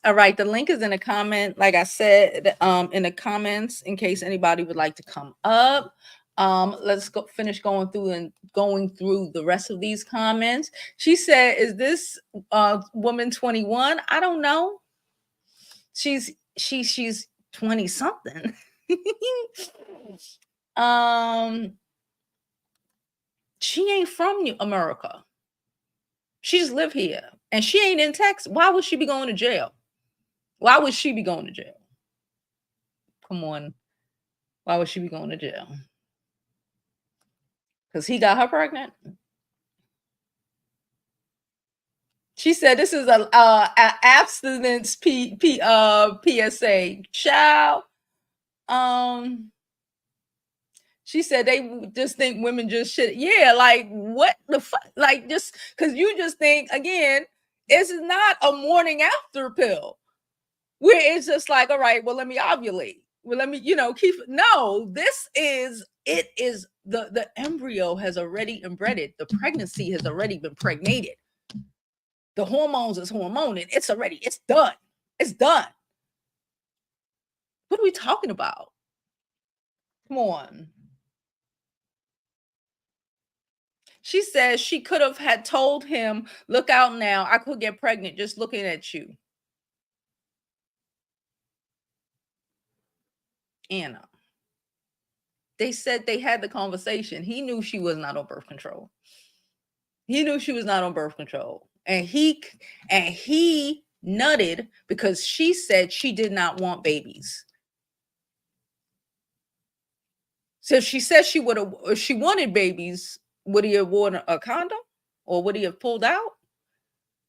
All right, the link is in the comment. Like I said, in the comments, in case anybody would like to come up. Let's go finish going through the rest of these comments. She said, is this woman 21? I don't know. She's 20 something. She ain't from America. She just live here and she ain't in Texas. Why would she be going to jail? Why would she be going to jail? Come on. Why would she be going to jail? Because he got her pregnant. She said this is a abstinence PSA. Child. She said they just think women just shit. Yeah, like what the fuck? Like just because you just think, again, it's not a morning after pill where it's just like, all right, well, let me ovulate. Well, let me, keep it. No, it is the embryo has already inbred. The pregnancy has already been pregnated. The hormones is hormoning. It's done. It's done. What are we talking about? Come on. She says she could have had told him, look out now, I could get pregnant just looking at you. Anna. They said they had the conversation. He knew she was not on birth control. He knew she was not on birth control. And he nutted because she said she did not want babies. So if she said if she wanted babies, would he have worn a condom or would he have pulled out?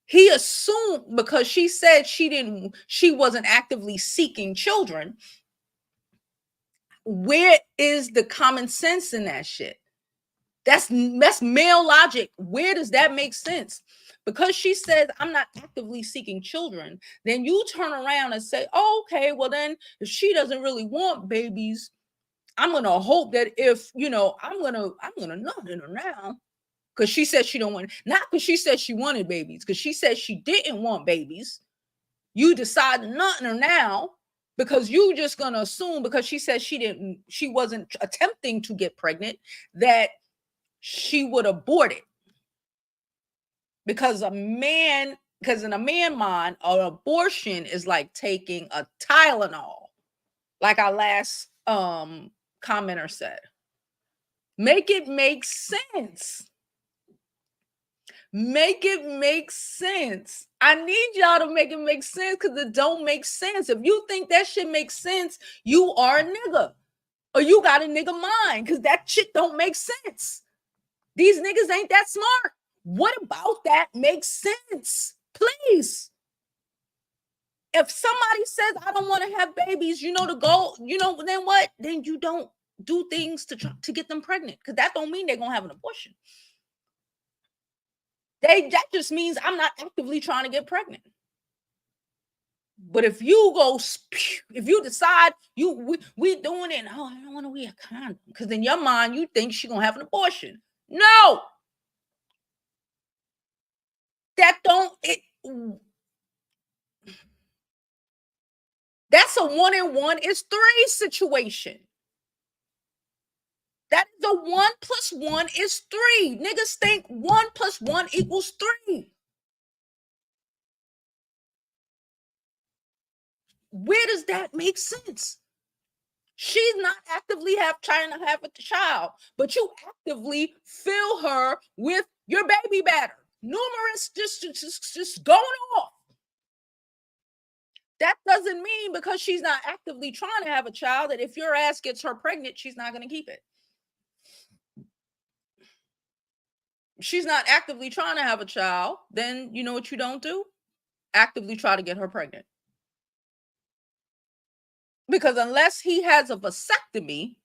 He assumed because she said she wasn't actively seeking children. Where is the common sense in that shit? That's male logic. Where does that make sense? Because she says, I'm not actively seeking children, then you turn around and say, oh, okay, well then if she doesn't really want babies, I'm gonna hope that if I'm gonna nut in her now. Because she said she don't want, not because she said she wanted babies, because she said she didn't want babies. You decide to nut in her now because you just gonna assume because she said she wasn't attempting to get pregnant that she would abort it. Because in a man mind, an abortion is like taking a Tylenol, like our last commenter said. Make it make sense. Make it make sense. I need y'all to make it make sense because it don't make sense. If you think that shit makes sense, you are a nigga. Or you got a nigga mind because that shit don't make sense. These niggas ain't that smart. What about that makes sense? Please. If somebody says, I don't want to have babies, the goal, then what? Then you don't do things to get them pregnant because that don't mean they're going to have an abortion. That just means I'm not actively trying to get pregnant. But if you decide we doing it, oh, I don't want to wear a condom, because in your mind you think she's gonna have an abortion. No, that's a 1 and 1 is 3 situation. That is a 1 plus 1 is 3. Niggas think 1 plus 1 equals 3. Where does that make sense? She's not actively trying to have a child, but you actively fill her with your baby batter. Numerous, just going off. That doesn't mean because she's not actively trying to have a child that if your ass gets her pregnant, she's not going to keep it. She's not actively trying to have a child, then you know what you don't do? Actively try to get her pregnant. Because unless he has a vasectomy,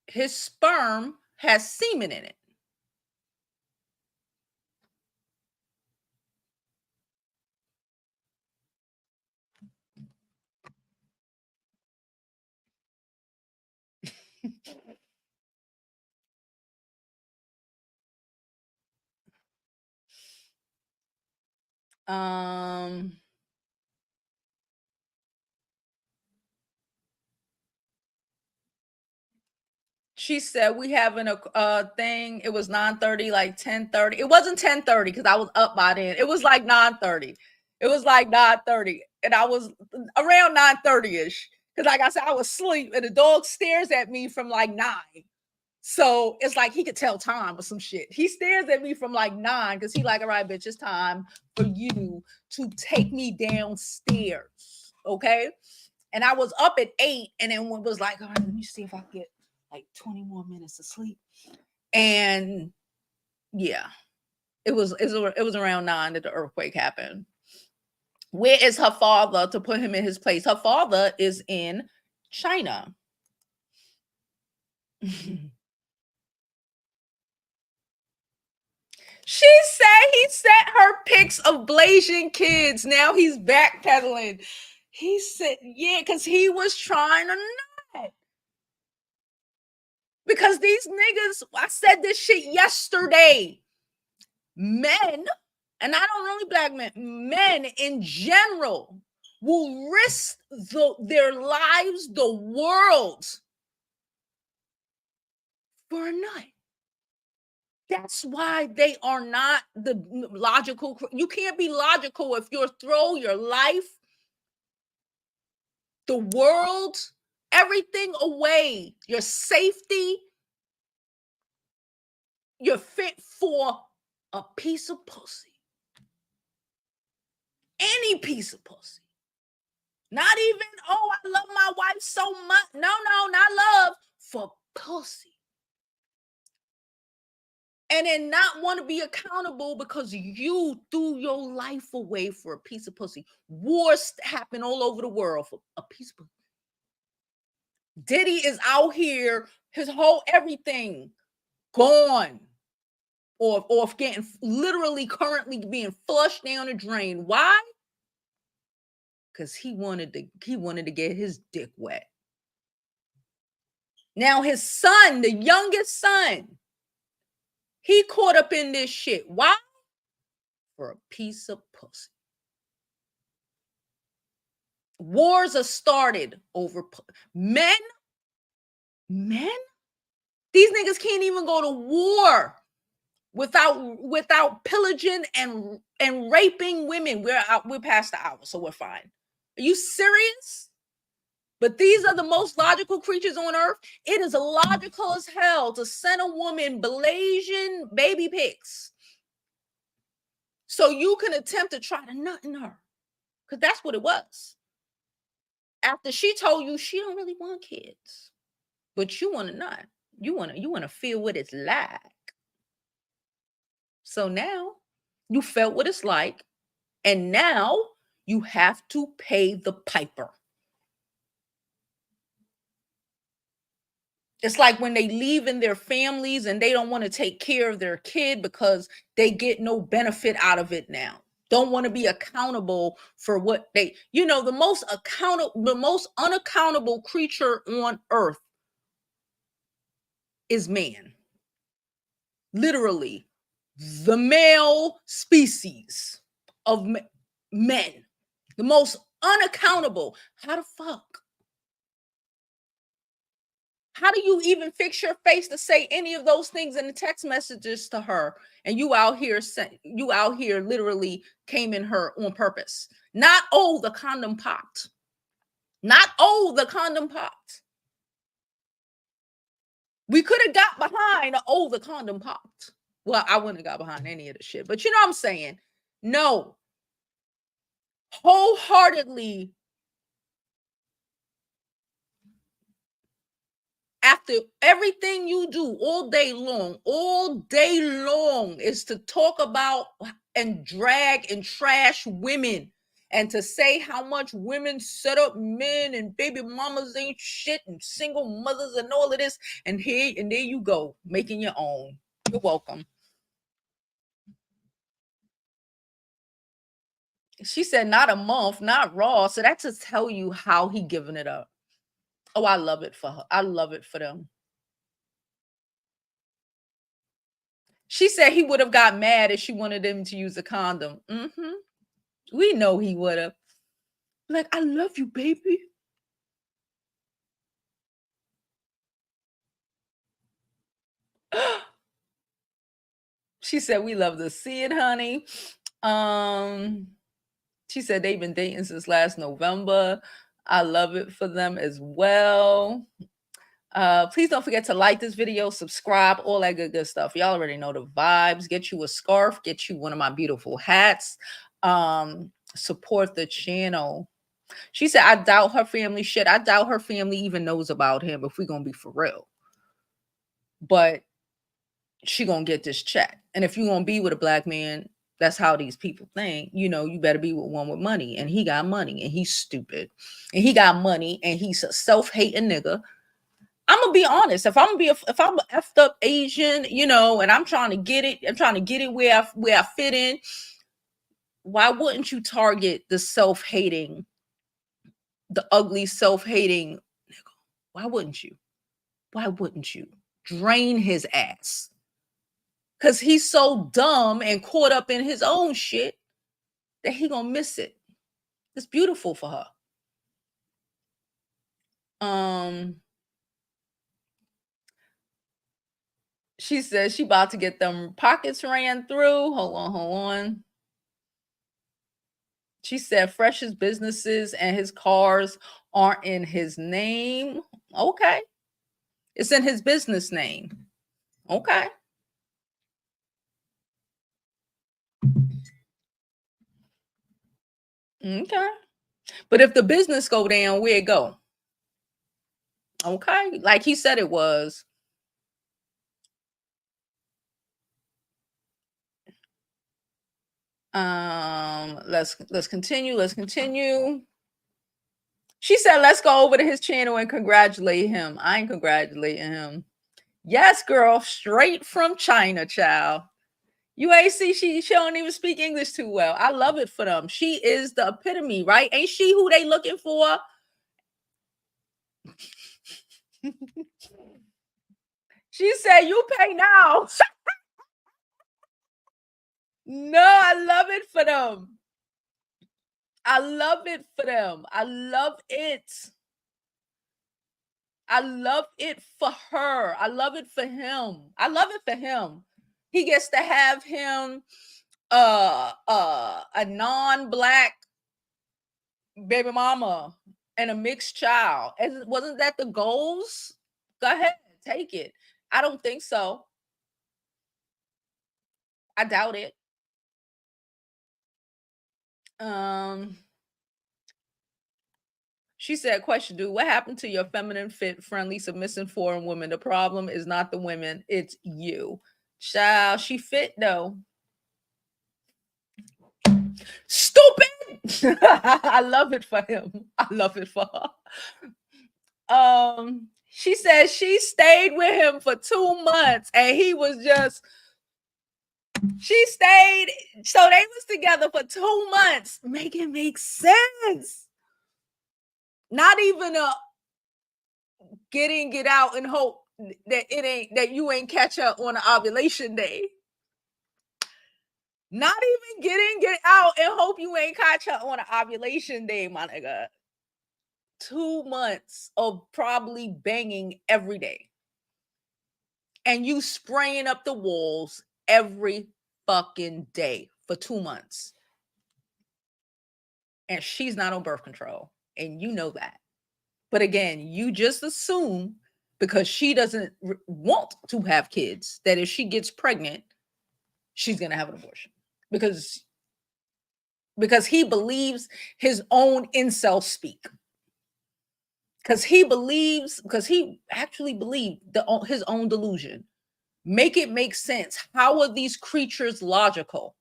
his sperm has semen in it. She said we having a thing. It was 9:30, like 10:30. It wasn't 10:30 because I was up by then. It was like 9:30. It was like 9:30, and I was around 9:30-ish. Because like I said, I was asleep, and the dog stares at me from like 9. So it's like he could tell time or some shit. He stares at me from like 9 because he like, all right, bitch, it's time for you to take me downstairs. Okay. And I was up at 8, and then was like, all right, let me see if I can get like 20 more minutes of sleep. And yeah, it was around 9 that the earthquake happened. Where is her father to put him in his place? Her father is in China. She said he sent her pics of Blasian kids. Now he's backpedaling. He said, yeah, because he was trying to nut. Because these niggas, I said this shit yesterday. Men, and not only black men, men in general will risk their lives, the world, for a nut. That's why they are not the logical. You can't be logical if you throw your life, the world, everything away, your safety, you're fit for a piece of pussy. Any piece of pussy. Not even, oh, I love my wife so much. No, not love. For pussy. And then not want to be accountable because you threw your life away for a piece of pussy. Wars happen all over the world for a piece of pussy. Diddy is out here, his whole everything gone. Or getting literally currently being flushed down the drain. Why? Because he wanted to get his dick wet. Now his son, the youngest son, he caught up in this shit. Why? For a piece of pussy. Wars are started over men. These niggas can't even go to war without pillaging and raping women. We're past the hour, so we're fine. Are you serious? But these are the most logical creatures on earth. It is illogical as hell to send a woman Blasian baby pics so you can attempt to try to nut in her. Because that's what it was. After she told you she don't really want kids, but you want to nut. You want to feel what it's like. So now you felt what it's like, and now you have to pay the piper. It's like when they leave in their families and they don't want to take care of their kid because they get no benefit out of it now. Don't want to be accountable for what they, the most unaccountable creature on earth is man. Literally, the male species of men. The most unaccountable. How the fuck? How do you even fix your face to say any of those things in the text messages to her? And you out here literally came in her on purpose. Not, oh, the condom popped. Not, oh, the condom popped. We could have got behind, oh, the condom popped. Well, I wouldn't have got behind any of the shit, but you know what I'm saying? No. Wholeheartedly, after everything you do all day long is to talk about and drag and trash women and to say how much women set up men and baby mamas ain't shit and single mothers and all of this. And there you go, making your own. You're welcome. She said, not a month, not raw. So that just tell you how he giving it up. Oh, I love it for her. I love it for them. She said he would have got mad if she wanted him to use a condom. We know he would have. Like, I love you, baby. She said, we love to see it, honey. She said they've been dating since last November. I love it for them as well. Please don't forget to like this video, subscribe, all that good stuff. Y'all already know the vibes. Get you a scarf, get you one of my beautiful hats. Support the channel. She said, I doubt her family shit. I doubt her family even knows about him, if we're gonna be for real. But she gonna get this check. And if you're gonna be with a black man, that's how these people think. You know, you better be with one with money. And he got money and he's stupid. And he got money and he's a self-hating nigga. I'm gonna be honest. If I'm an effed up Asian, you know, and I'm trying to get it where I fit in, why wouldn't you target the self-hating, the ugly self-hating nigga? Why wouldn't you? Why wouldn't you drain his ass? Because he's so dumb and caught up in his own shit that he gonna miss it. It's beautiful for her. She says she about to get them pockets ran through. Hold on. She said Fresh's businesses and his cars aren't in his name. Okay. It's in his business name. Okay. Okay. But if the business go down, where it go? Okay. Like he said it was. Let's continue. She said, let's go over to his channel and congratulate him. I ain't congratulating him. Yes, girl, straight from China, child. You ain't see she don't even speak English too well. I love it for them. She is the epitome, right? Ain't she who they looking for? She said, you pay now. No, I love it for them. I love it for them. I love it. I love it for her. I love it for him. I love it for him. He gets to have him a non-black baby mama and a mixed child. And wasn't that the goals? Go ahead, take it. I don't think so. I doubt it. She said, question, dude, what happened to your feminine, fit, friendly, submissive foreign women? The problem is not the women, it's you. Child, she fit though. Stupid. I love it for him. I love it for her. She said she stayed with him for 2 months and he was just, she stayed, so they was together for 2 months. Make it make sense. Not even a get out and hope that you ain't catch her on an ovulation day. Not even get out and hope you ain't catch her on an ovulation day, my nigga. 2 months of probably banging every day. And you spraying up the walls every fucking day for 2 months. And she's not on birth control. And you know that. But again, you just assume because she doesn't want to have kids that if she gets pregnant, she's going to have an abortion. Because he believes his own incel speak. Because he actually believed his own delusion. Make it make sense. How are these creatures logical?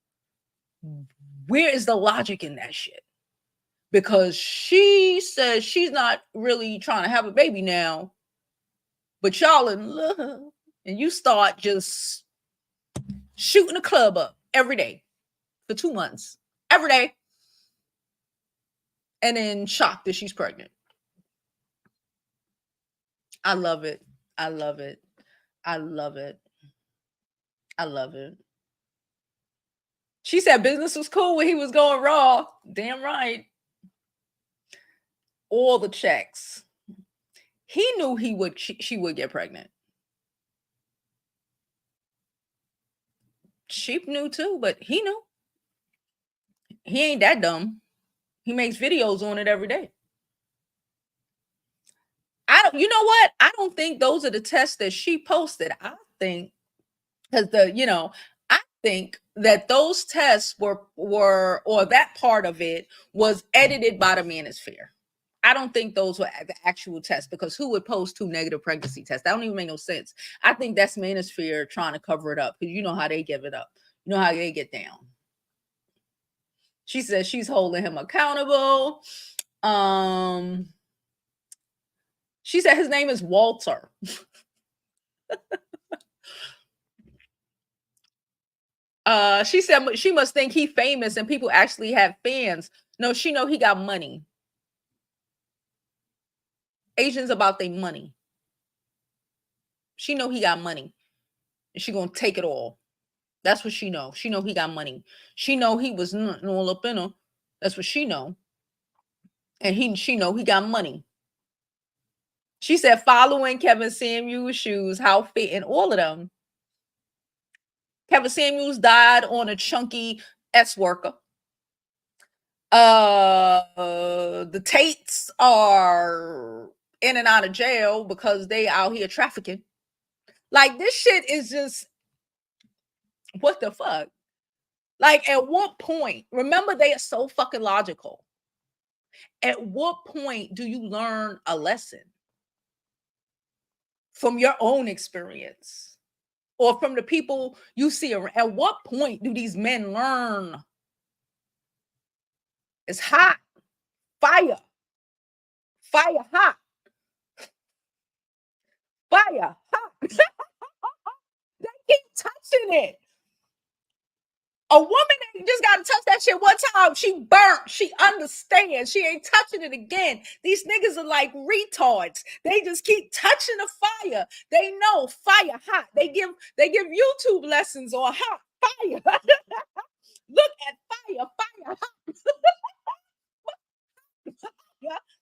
Where is the logic in that shit? Because she says she's not really trying to have a baby now, but y'all in love, and you start just shooting the club up every day for 2 months, every day, and then shocked that she's pregnant. I love it. I love it. I love it. I love it. She said business was cool when he was going raw. Damn right. All the checks. He knew she would get pregnant. She knew too, but he knew. He ain't that dumb. He makes videos on it every day. You know what? I don't think those are the tests that she posted. I think because I think that those tests were or that part of it was edited by the manosphere. I don't think those were the actual tests because who would post 2 negative pregnancy tests? That don't even make no sense. I think that's manosphere trying to cover it up because you know how they give it up. You know how they get down. She says she's holding him accountable. She said his name is Walter. She said she must think he famous and people actually have fans. No, she know he got money. Asians about their money. She know he got money. And she gonna take it all. That's what she know. She know he got money. She know he was nothing all up in her. That's what she know. And she know he got money. She said following Kevin Samuels' shoes, how fitting all of them. Kevin Samuels died on a chunky S-worker. The Tates are in and out of jail because they out here trafficking. Like this shit is just what the fuck? Like at what point? Remember, they are so fucking logical. At what point do you learn a lesson from your own experience or from the people you see around? At what point do these men learn? It's hot. Fire. Fire hot. Fire hot. They keep touching it. A woman ain't just gotta touch that shit one time. She burnt. She understands. She ain't touching it again. These niggas are like retards. They just keep touching the fire. They know fire hot. They give YouTube lessons on hot fire. Look at fire hot.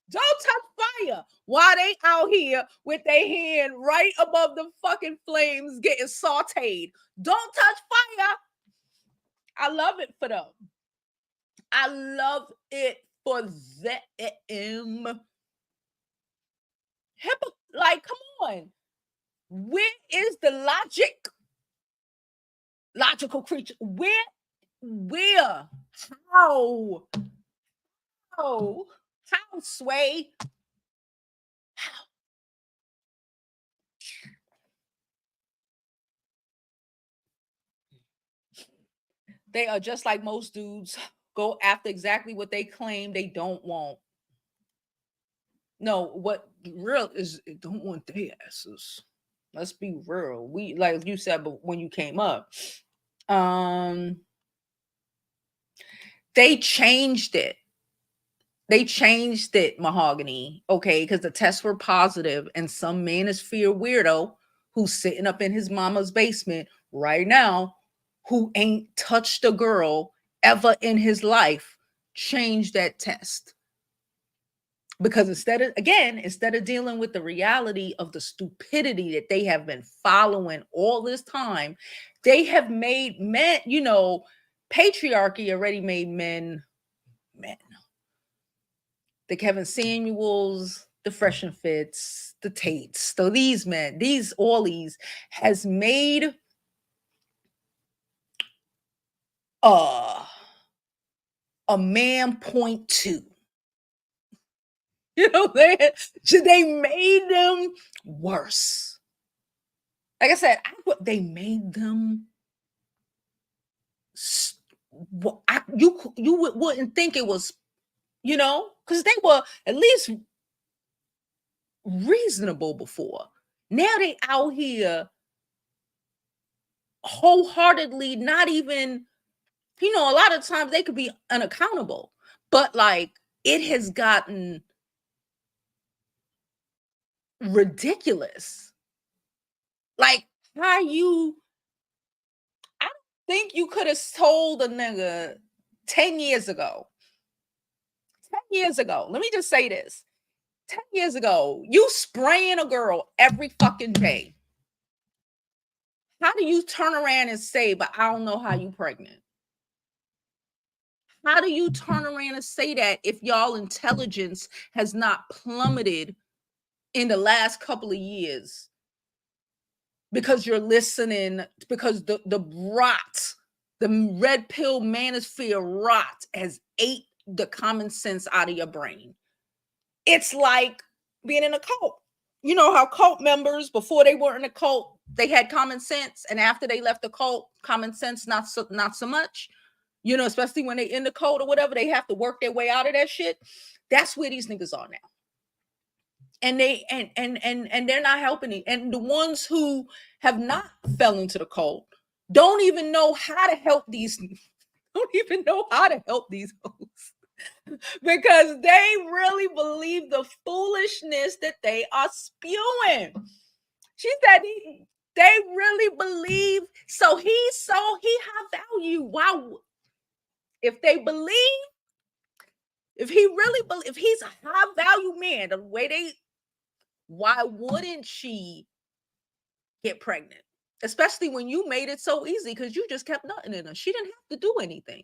Don't touch fire while they out here with their hand right above the fucking flames getting sauteed. Don't touch fire. I love it for them. I love it for them. Like, come on. Where is the logic? Logical creature. Where? How? How, Sway? How? They are just like most dudes, go after exactly what they claim they don't want. No, what real is they don't want their asses. Let's be real. We, like you said, but when you came up, they changed it. Mahogany, okay, because the tests were positive, and some manosphere weirdo who's sitting up in his mama's basement right now, who ain't touched a girl ever in his life, changed that test. Because instead of dealing with the reality of the stupidity that they have been following all this time, they have made men, you know, patriarchy already made men. The Kevin Samuels, the Fresh and Fits, the Tates. So these men, all these has made a man point two. You know, they made them worse. Like I said, they made them. You wouldn't think it was, you know, because they were at least reasonable before. Now they out here wholeheartedly, not even, you know, a lot of times they could be unaccountable, but like it has gotten ridiculous. Like, how you, I don't think you could have told a nigga 10 years ago. 10 years ago, let me just say this. 10 years ago, you spraying a girl every fucking day. How do you turn around and say, but I don't know how you pregnant? How do you turn around and say that if y'all intelligence has not plummeted in the last couple of years? Because you're listening, because the rot, the red pill manosphere rot has ate the common sense out of your brain. It's like being in a cult. You know how cult members, before they were in a cult, they had common sense, and after they left the cult, common sense not so much. You know, especially when they in the cult or whatever, they have to work their way out of that shit. That's where these niggas are now. And they and they're not helping it. And the ones who have not fell into the cult don't even know how to help these hoes. Because they really believe the foolishness that they are spewing. She said they really believe. So he high value. Wow. If they believe, if he's a high value man, the way why wouldn't she get pregnant? Especially when you made it so easy because you just kept nutting in her. She didn't have to do anything.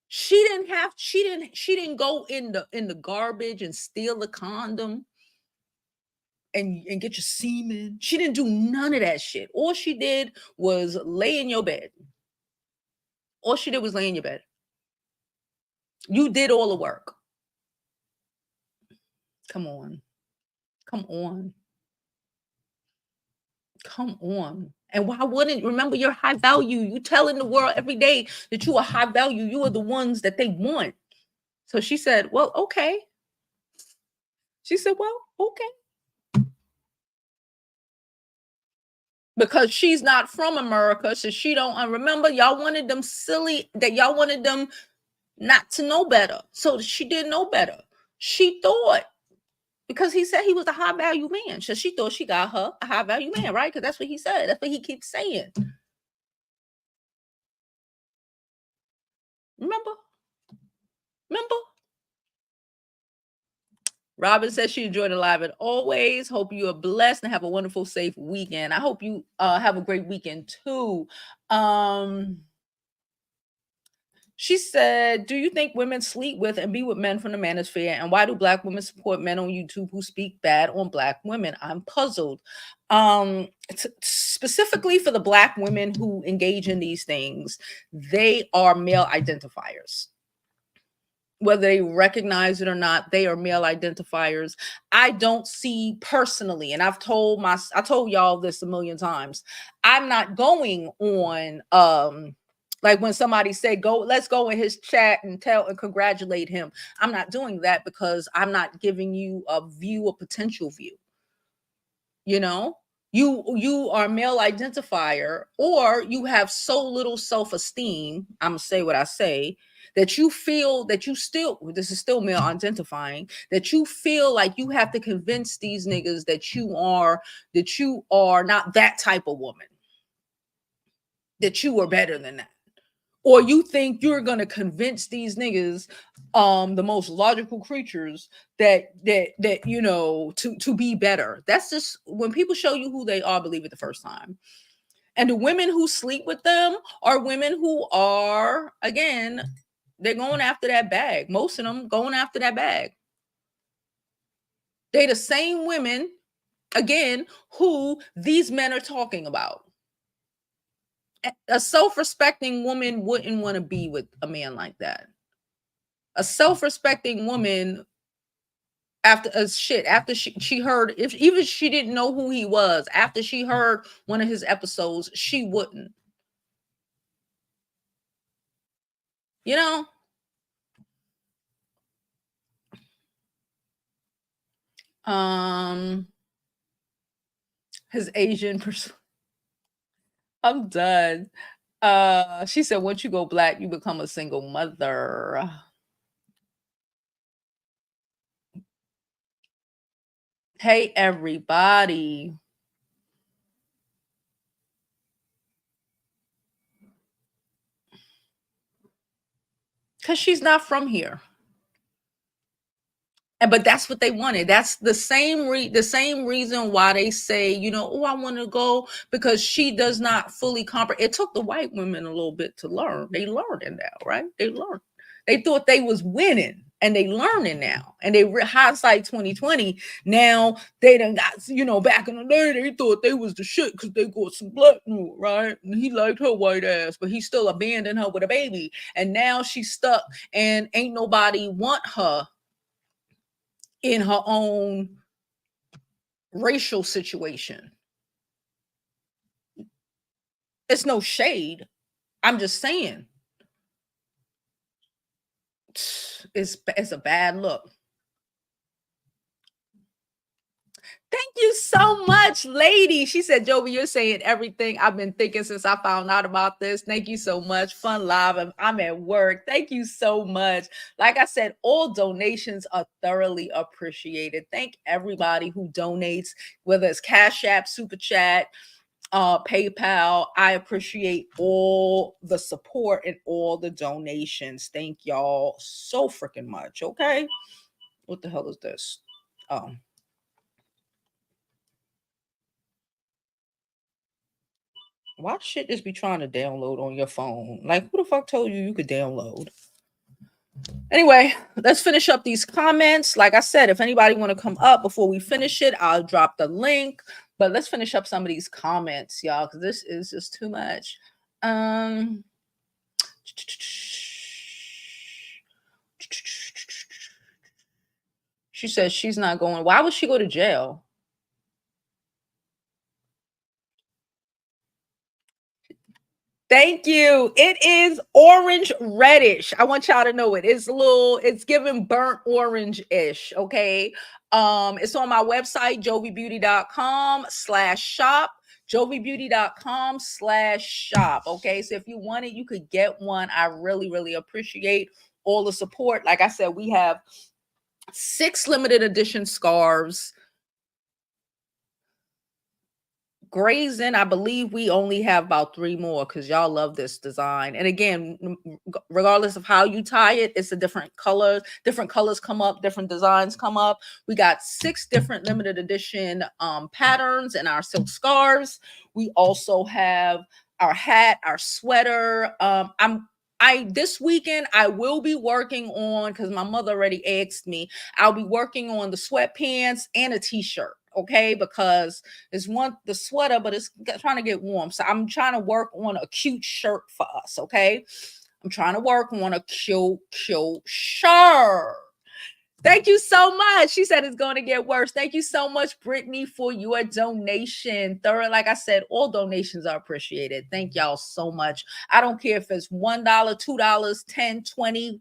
She didn't go in the garbage and steal the condom and get your semen. She didn't do none of that shit. All she did was lay in your bed. All she did was lay in your bed. You did all the work. Come on. Come on. Come on. And why wouldn't, remember, you're high value. You telling the world every day that you are high value. You are the ones that they want. So she said, well, okay. She said, well, okay. Because she's not from America, so she don't remember. Y'all wanted them y'all wanted them not to know better. So she didn't know better. She thought, because he said he was a high value man, so she thought she got her a high value man, right? Because that's what he said. That's what he keeps saying. Remember? Robin says she enjoyed the live and always. Hope you are blessed and have a wonderful, safe weekend. I hope you have a great weekend too. She said, do you think women sleep with and be with men from the manosphere? And why do Black women support men on YouTube who speak bad on Black women? I'm puzzled. Specifically for the Black women who engage in these things, they are male identifiers. Whether they recognize it or not, they are male identifiers. I don't see personally, and I told y'all this a million times, I'm not going on like when somebody said, let's go in his chat and congratulate him. I'm not doing that because I'm not giving you a potential view. You know, you are male identifier, or you have so little self-esteem, I'm gonna say what I say, that you feel that this is still male identifying, that you feel like you have to convince these niggas that you are not that type of woman, that you are better than that. Or you think you're going to convince these niggas the most logical creatures that you know, to be better. That's just when people show you who they are, believe it the first time. And the women who sleep with them are women who are, again, they're going after that bag. Most of them going after that bag. They the same women, again, who these men are talking about. A self-respecting woman wouldn't want to be with a man like that. A self-respecting woman, after she heard, if even she didn't know who he was, after she heard one of his episodes, she wouldn't. You know? His Asian I'm done. She said, once you go black, you become a single mother. Hey, everybody. Because she's not from here. But that's what they wanted. That's the same reason why they say, you know, oh, I want to go, because she does not fully comprehend. It took the white women a little bit to learn. They learned it now, right? They learned. They thought they was winning, and they learning now. And they hindsight 2020. Now they done got, you know, back in the day they thought they was the shit because they got some black mood, right? And he liked her white ass, but he still abandoned her with a baby. And now she's stuck, and ain't nobody want her in her own racial situation. It's no shade. I'm just saying it's a bad look. Thank you so much, lady. She said, Jovi, you're saying everything I've been thinking since I found out about this. Thank you so much. Fun live. I'm at work. Thank you so much. Like I said, all donations are thoroughly appreciated. Thank everybody who donates, whether it's Cash App, Super Chat, PayPal. I appreciate all the support and all the donations. Thank y'all so freaking much. Okay. What the hell is this? Oh. Why shit just be trying to download on your phone? Like, who the fuck told you could download? Anyway, let's finish up these comments. Like I said, if anybody want to come up before we finish it, I'll drop the link. But let's finish up some of these comments, y'all, because this is just too much. She says she's not going. Why would she go to jail? Thank you. It is orange reddish. I want y'all to know it. It's giving burnt orange-ish. Okay. It's on my website, jovibeauty.com/shop. jovibeauty.com/shop. Okay. So if you want it, you could get one. I really, really appreciate all the support. Like I said, we have 6 limited edition scarves. Grazing, I believe we only have about 3 more because y'all love this design. And again, regardless of how you tie it, it's a different color. Different colors come up, different designs come up. We got 6 different limited edition patterns in our silk scarves. We also have our hat, our sweater. This weekend I will be working on, because my mother already asked me, I'll be working on the sweatpants and a t-shirt. Okay, because it's the sweater, but it's trying to get warm. So I'm trying to work on a cute shirt for us. Okay, I'm trying to work on a cute shirt. Thank you so much. She said it's going to get worse. Thank you so much, Brittany, for your donation. Thorough, like I said, all donations are appreciated. Thank y'all so much. I don't care if it's $1, $2, $10, $20,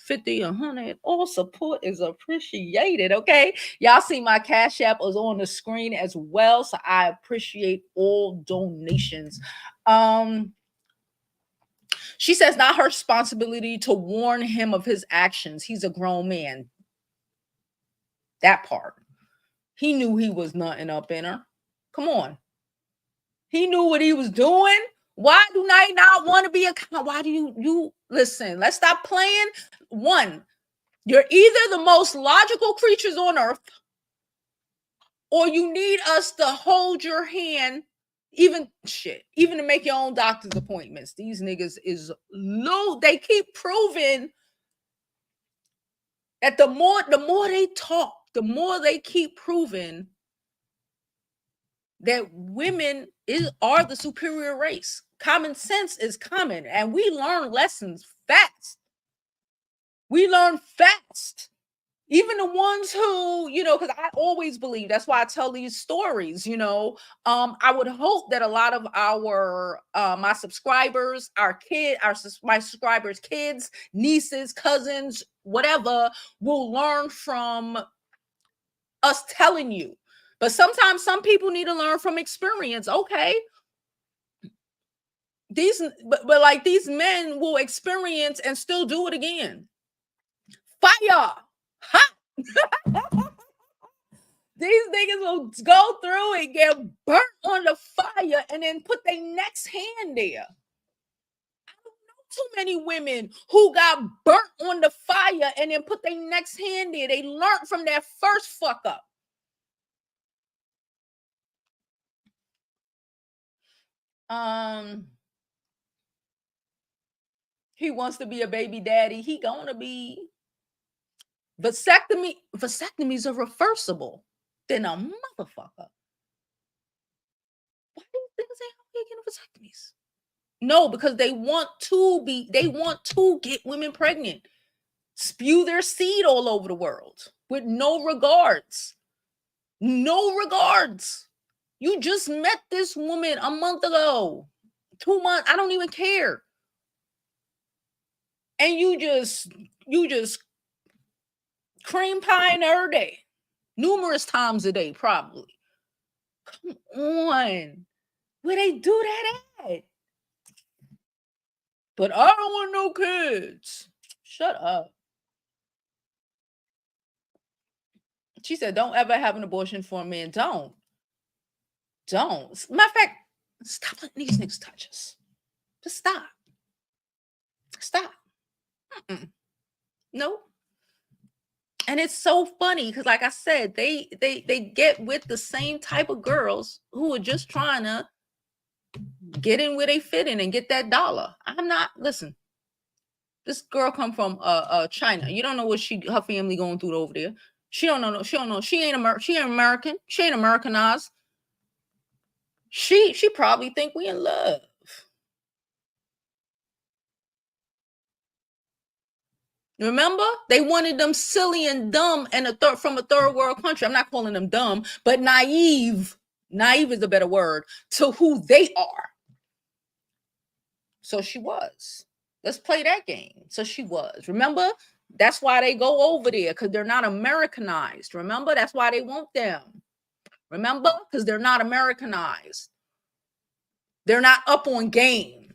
$50, $100. All support is appreciated. Okay, y'all see my Cash App is on the screen as well, so I appreciate all donations. She says not her responsibility to warn him of his actions. He's a grown man. That part, he knew he was nutting up in her. Come on, he knew what he was doing. Why do I not want to be a? Why do you Listen, let's stop playing. One, you're either the most logical creatures on earth, or you need us to hold your hand, even to make your own doctor's appointments. These niggas is low. They keep proving that the more they talk, the more they keep proving that women are the superior race. Common sense is common, and we learn lessons fast. We learn fast. Even the ones who, because I always believe, that's why I tell these stories, I would hope that a lot of our my subscribers, my subscribers' kids, nieces, cousins, whatever, will learn from us telling you. But sometimes some people need to learn from experience. Okay. But like these men will experience and still do it again. Fire. Hot. These niggas will go through and get burnt on the fire and then put their next hand there. I don't know too many women who got burnt on the fire and then put their next hand there. They learned from their first fuck up. He wants to be a baby daddy. He gonna be. Vasectomies are reversible. Then a motherfucker. Why do you think they are getting vasectomies? No, because they want to get women pregnant, spew their seed all over the world with no regards. No regards. You just met this woman a month ago, 2 months, I don't even care. And you just cream pie every day, numerous times a day, probably. Come on. Where they do that at? But I don't want no kids. Shut up. She said, don't ever have an abortion for a man. Don't. Matter of fact, stop letting these niggas touch us. Just stop. Stop. No. And it's so funny because, like I said, they get with the same type of girls who are just trying to get in where they fit in and get that dollar. Listen, this girl come from China. You don't know what her family going through over there. She don't know. She ain't American. She ain't Americanized. She probably think we in love. Remember, they wanted them silly and dumb and from a third world country. I'm not calling them dumb, but naive. Naive is a better word to who they are. So she was. Let's play that game. So she was. Remember, that's why they go over there, because they're not Americanized. Remember, that's why they want them. Remember, because they're not Americanized. They're not up on game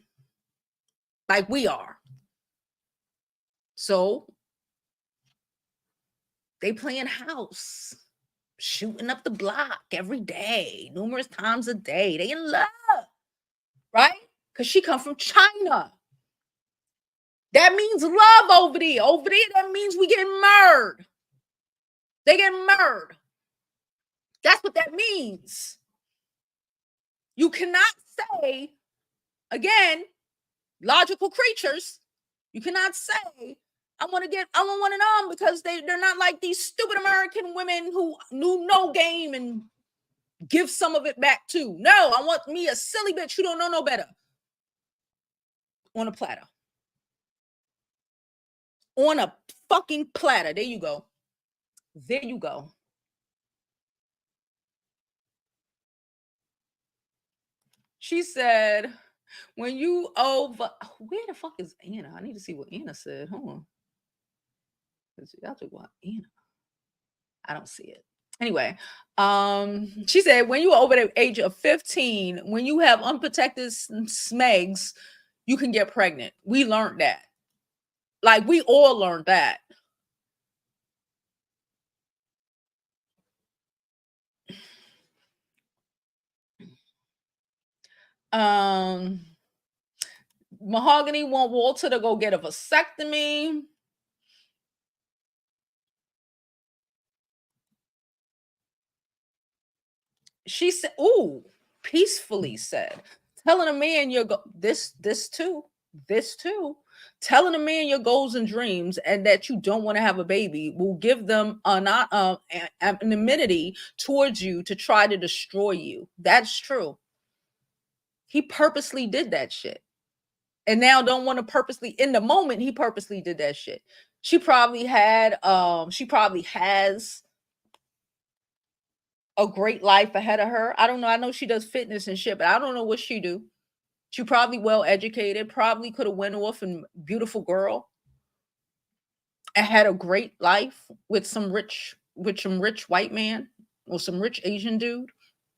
like we are. So they playing house, shooting up the block every day, numerous times a day. They in love, right? Because she come from China. That means love over there. Over there, that means we getting murdered. They getting murdered. That's what that means. You cannot say, again, logical creatures, you cannot say, I want one of them because they're not like these stupid American women who knew no game and give some of it back too. No, I want me a silly bitch who don't know no better. On a platter. On a fucking platter. There you go. There you go. She said, when you over, where the fuck is Anna? I need to see what Anna said. Hold on. Y'all talk about Anna. I don't see it. Anyway, she said, when you are over the age of 15, when you have unprotected smegs, you can get pregnant. We learned that. Like, we all learned that. Mahogany want Walter to go get a vasectomy. She said, "Ooh, peacefully said, telling a man your this too, telling a man your goals and dreams and that you don't want to have a baby will give them anonymity towards you to try to destroy you. That's true. He purposely did that shit, and now don't want to purposely. In the moment, he purposely did that shit. She probably had, she probably has." A great life ahead of her. I don't know. I know she does fitness and shit, but I don't know what she do. She probably well educated, probably could have went off and beautiful girl and had a great life with some rich white man or some rich Asian dude,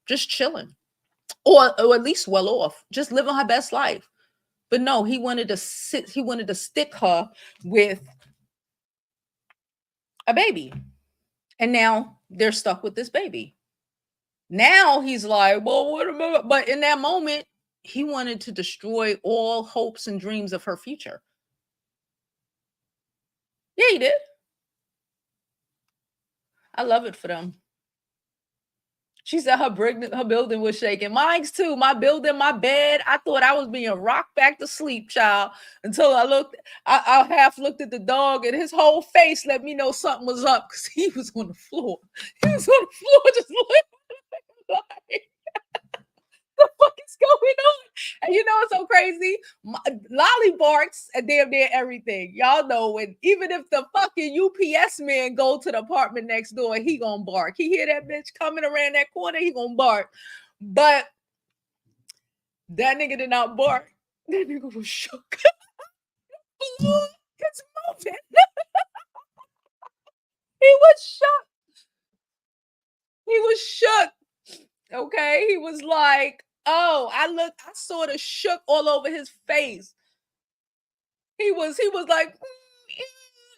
just chilling. Or at least well off, just living her best life. But no, he wanted to stick her with a baby. And now they're stuck with this baby. Now he's like, well, what about? But in that moment, he wanted to destroy all hopes and dreams of her future. Yeah, he did. I love it for them. She said her building was shaking. Mine's too. My building, my bed. I thought I was being rocked back to sleep, child. Until I half looked at the dog, and his whole face let me know something was up because he was on the floor. He was on the floor just looking like, the fuck is going on? And you know what's so crazy? Lolly barks at damn near everything. Y'all know when even if the fucking UPS man go to the apartment next door, he gonna bark. He hear that bitch coming around that corner, he gonna bark. But that nigga did not bark. That nigga was shook. It's moving. He was shook. He was shook. Okay, he was like, oh, I sort of shook all over his face. He was like,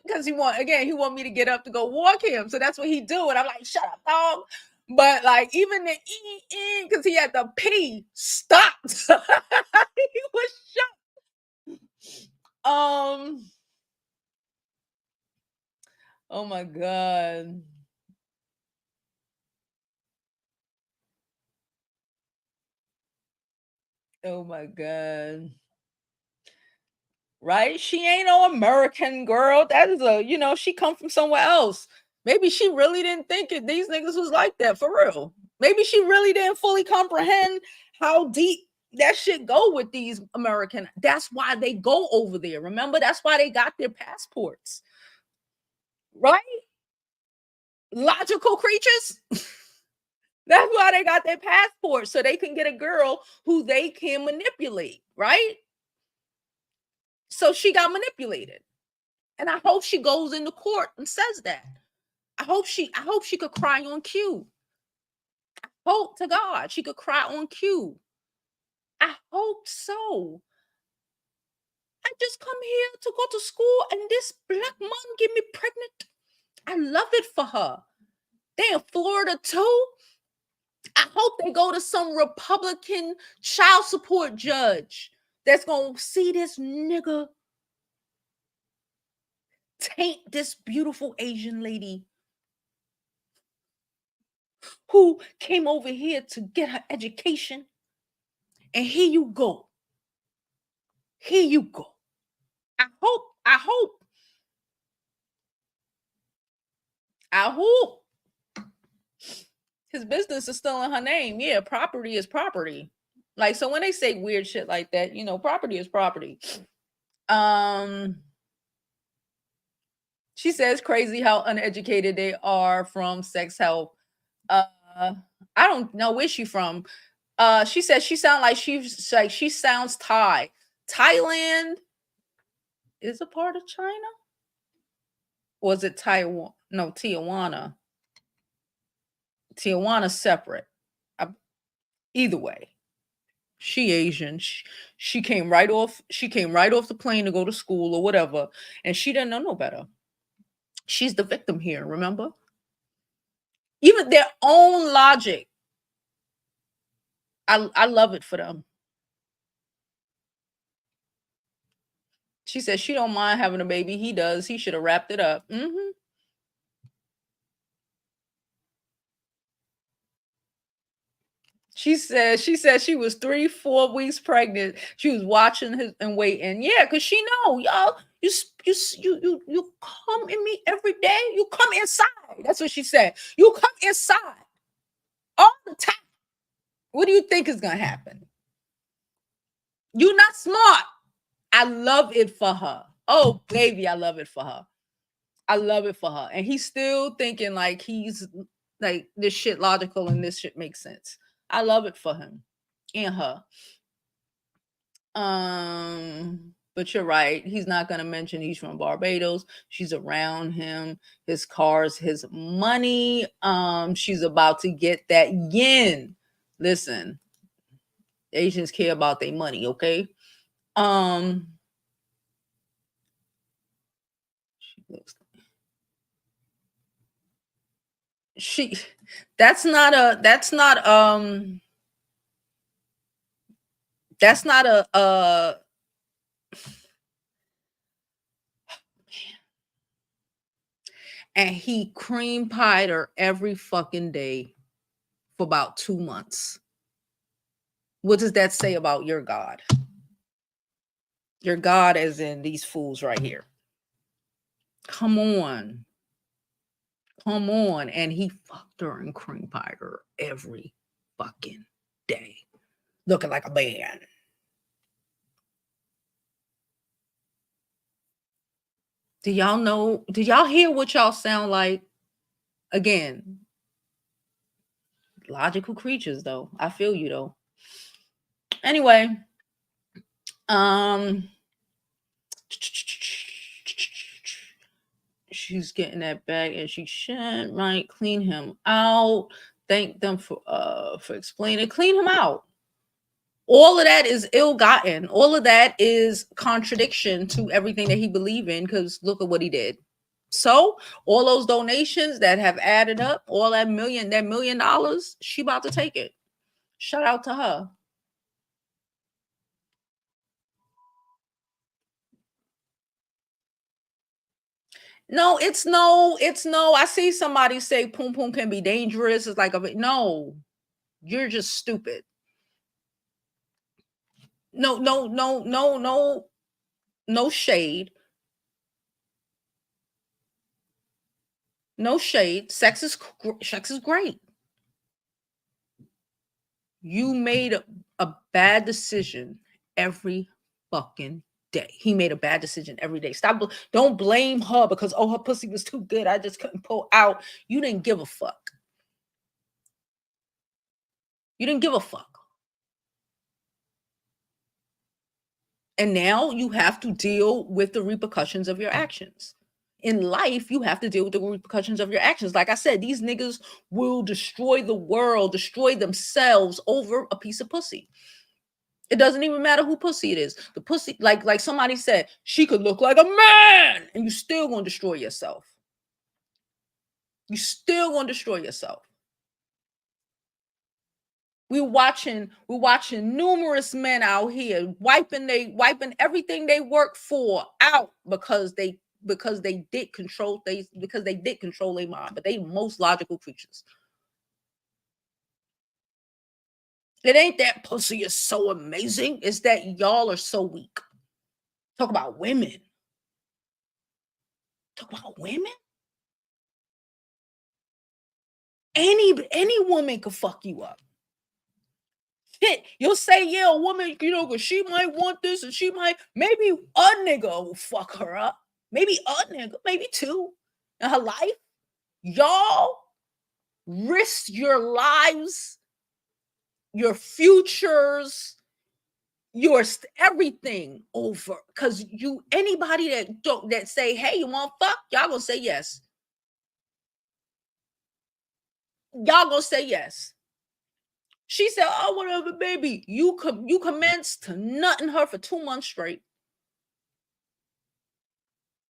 because he want me to get up to go walk him. So that's what he do. And I'm like, shut up, dog. But like even the because he had to pee stopped. He was shocked. Oh my God. Oh my God. Right? She ain't no American girl. That is she come from somewhere else. Maybe she really didn't think these niggas was like that for real. Maybe she really didn't fully comprehend how deep that shit go with these American. That's why they go over there. Remember, that's why they got their passports. Right? Logical creatures. That's why they got their passports, so they can get a girl who they can manipulate, right? So she got manipulated. And I hope she goes into court and says that. I hope she could cry on cue. I hope to God she could cry on cue. I hope so. I just come here to go to school and this black man get me pregnant. I love it for her. They in Florida too. I hope they go to some Republican child support judge that's gonna see this nigga taint this beautiful Asian lady who came over here to get her education. And here you go. Here you go. I hope his business is still in her name. Yeah, property is property. Like, so when they say weird shit like that, property is property. She says crazy how uneducated they are from sex help. I don't know where she from. She says she sounds Thai. Thailand is a part of China? Or is it Taiwan? No, Tijuana. Tijuana's separate. Either way, she Asian. She came right off. She came right off the plane to go to school or whatever, and she didn't know no better. She's the victim here. Remember, even their own logic. I love it for them. She said she don't mind having a baby. He does. He should have wrapped it up. She said she was 3-4 weeks pregnant. She was watching his and waiting. Yeah, because she know, y'all, you come in me every day. You come inside. That's what she said. You come inside all the time. What do you think is gonna happen? You're not smart. I love it for her. Oh, baby, I love it for her. I love it for her. And he's still thinking like he's like this shit logical and this shit makes sense. I love it for him and her. But you're right. He's not gonna mention he's from Barbados. She's around him, his cars, his money. She's about to get that yen. Listen, Asians care about their money, okay? She that's not a and he cream pied her every fucking day for about 2 months. What does that say about your God? Your God as in these fools right here. Come on. Come on. And he fucked her and cream pied her every fucking day. Looking like a man. Do y'all know? Do y'all hear what y'all sound like? Again, logical creatures, though. I feel you, though. Anyway, she's getting that bag, and she might clean him out. Thank them for explaining. Clean him out. All of that is ill-gotten. All of that is contradiction to everything that he believed in, because look at what he did. So all those donations that have added up, all that $1 million, she about to take it. Shout out to her. No, it's no. I see somebody say poom poom can be dangerous. It's like, no, you're just stupid. No shade. No shade. Sex is great. You made a bad decision every fucking day. He made a bad decision every day. Don't blame her because, oh, her pussy was too good. I just couldn't pull out. You didn't give a fuck. You didn't give a fuck. And now you have to deal with the repercussions of your actions. In life, you have to deal with the repercussions of your actions. Like I said, these niggas will destroy the world, destroy themselves over a piece of pussy. It doesn't even matter who pussy it is. The pussy, like somebody said, she could look like a man, and you still gonna destroy yourself. You still gonna destroy yourself. We're watching numerous men out here wiping everything they work for out because they did control their mind, but they most logical creatures. It ain't that pussy is so amazing. It's that y'all are so weak. Talk about women. Talk about women. Any woman could fuck you up. Shit, you'll say, yeah, a woman, because she might want this, and maybe a nigga will fuck her up. Maybe a nigga, maybe two in her life. Y'all risk your lives, your futures, your everything over because anybody that say, hey, you want fuck, y'all gonna say yes. Y'all gonna say yes. She said, oh, whatever, baby. You commenced to nutting her for 2 months straight.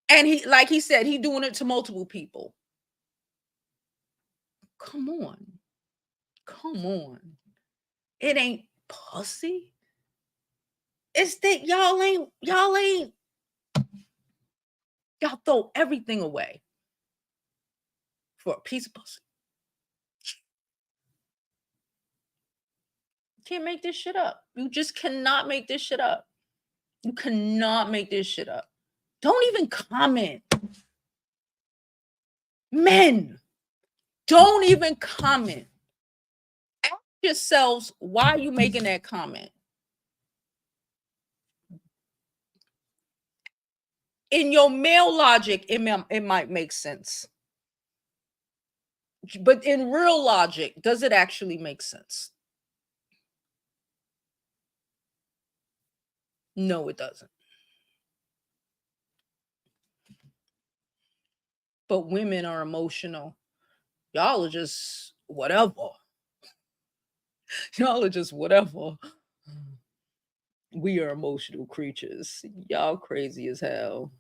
And he, like he said, he doing it to multiple people. Come on. Come on. It ain't pussy. It's that y'all ain't Y'all throw everything away for a piece of pussy. You can't make this shit up. You just cannot make this shit up. You cannot make this shit up. Don't even comment. Men, don't even comment. Ask yourselves, why are you making that comment? In your male logic, it might make sense. But in real logic, does it actually make sense? No, it doesn't. But women are emotional. Y'all are just whatever. Y'all are just whatever. We are emotional creatures. Y'all crazy as hell.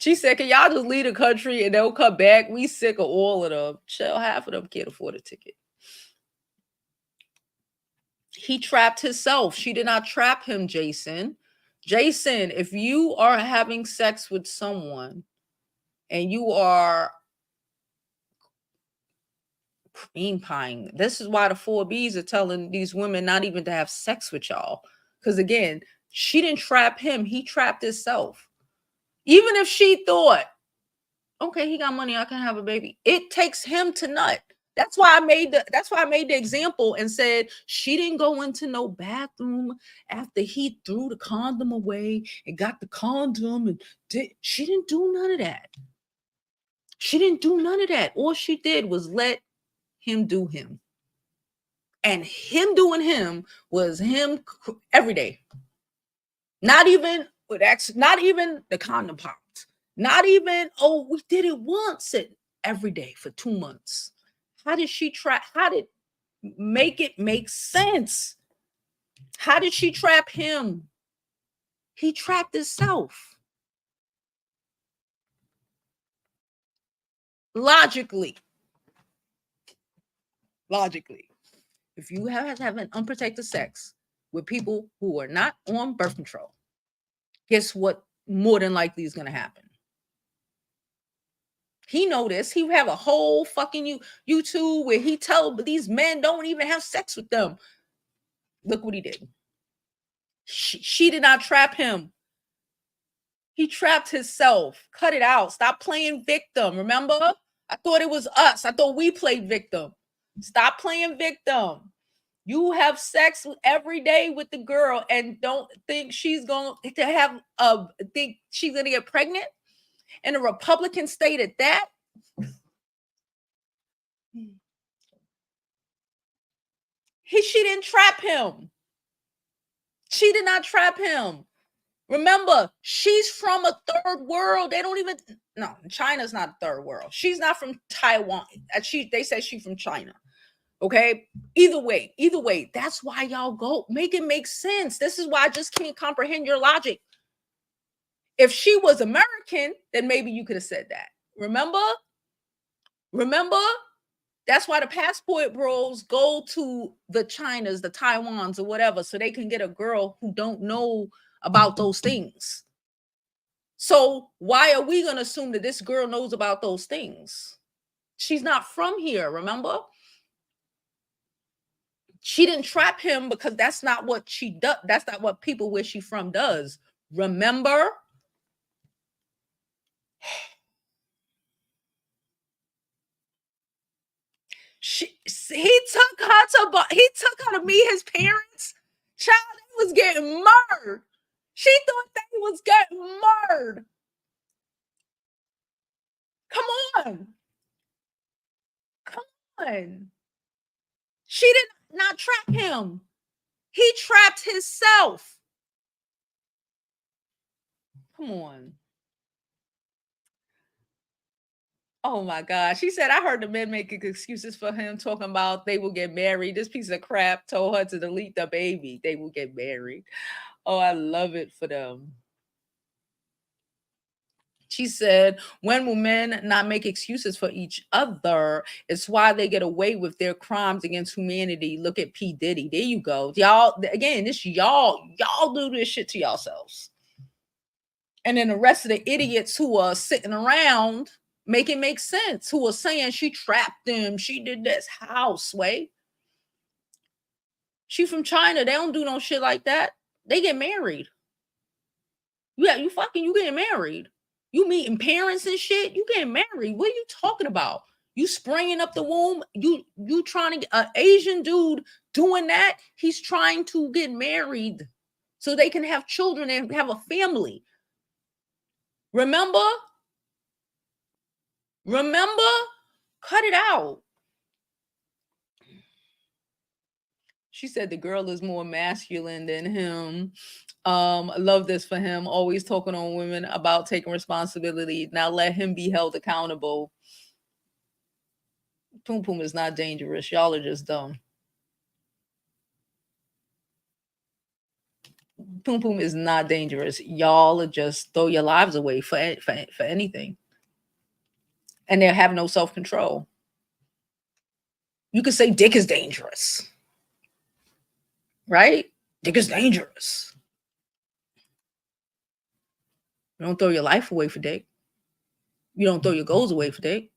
She said, can y'all just leave the country and they'll come back? We sick of all of them. Shell, half of them can't afford a ticket. He trapped himself. She did not trap him, Jason. Jason, if you are having sex with someone and you are cream pieing, this is why the 4Bs are telling these women not even to have sex with y'all. Because again, she didn't trap him. He trapped himself. Even if she thought, okay, he got money, I can have a baby. It takes him to nut. That's why I made the example and said she didn't go into no bathroom after he threw the condom away and got the condom and she didn't do none of that. She didn't do none of that. All she did was let him do him. And him doing him was him every day. Not even the condom popped. Not even, oh, we did it once, every day for 2 months. How did she trap? How did make it make sense? How did she trap him? He trapped himself. Logically. If you have an unprotected sex with people who are not on birth control, guess what more than likely is going to happen? He know this. He have a whole fucking YouTube where he tell these men don't even have sex with them. Look what he did. She did not trap him. He trapped himself. Cut it out. Stop playing victim. Remember? I thought it was us. I thought we played victim. Stop playing victim. You have sex every day with the girl and don't think she's going to have think she's going to get pregnant in a Republican state at that. She didn't trap him. She did not trap him. Remember, she's from a third world. They don't even, no, China's not a third world. She's not from Taiwan. They say she's from China. Okay. Either way, that's why y'all go make it make sense. This is why I just can't comprehend your logic. If she was American, then maybe you could have said that. Remember? That's why the passport bros go to the Chinas, the Taiwans, or whatever, so they can get a girl who don't know about those things. So why are we going to assume that this girl knows about those things? She's not from here, remember? She didn't trap him because that's not what she does. That's not what people where she from does. Remember? He took her to meet his parents. Child, they was getting murdered. She thought they was getting murdered. Come on. She did not trap him. He trapped himself. Come on. Oh my God. She said, I heard the men making excuses for him talking about they will get married. This piece of crap told her to delete the baby. They will get married. Oh, I love it for them. She said, when will men not make excuses for each other? It's why they get away with their crimes against humanity. Look at P. Diddy. There you go. Y'all, again, this y'all do this shit to yourselves. And then the rest of the idiots who are sitting around make it make sense, who are saying she trapped them, she did this. How, Sway? She from China. They don't do no shit like that. They get married. Yeah, you getting married. You meeting parents and shit. You getting married. What are you talking about? You springing up the womb. You trying to get an Asian dude doing that. He's trying to get married so they can have children and have a family. Remember? Cut it out. She said the girl is more masculine than him. Love this for him. Always talking on women about taking responsibility. Now let him be held accountable. Poom Poom is not dangerous. Y'all are just dumb. Poom Poom is not dangerous. Y'all are just throw your lives away for anything. And they have no self-control. You could say dick is dangerous. Right? Dick is dangerous. You don't throw your life away for dick. You don't throw your goals away for dick.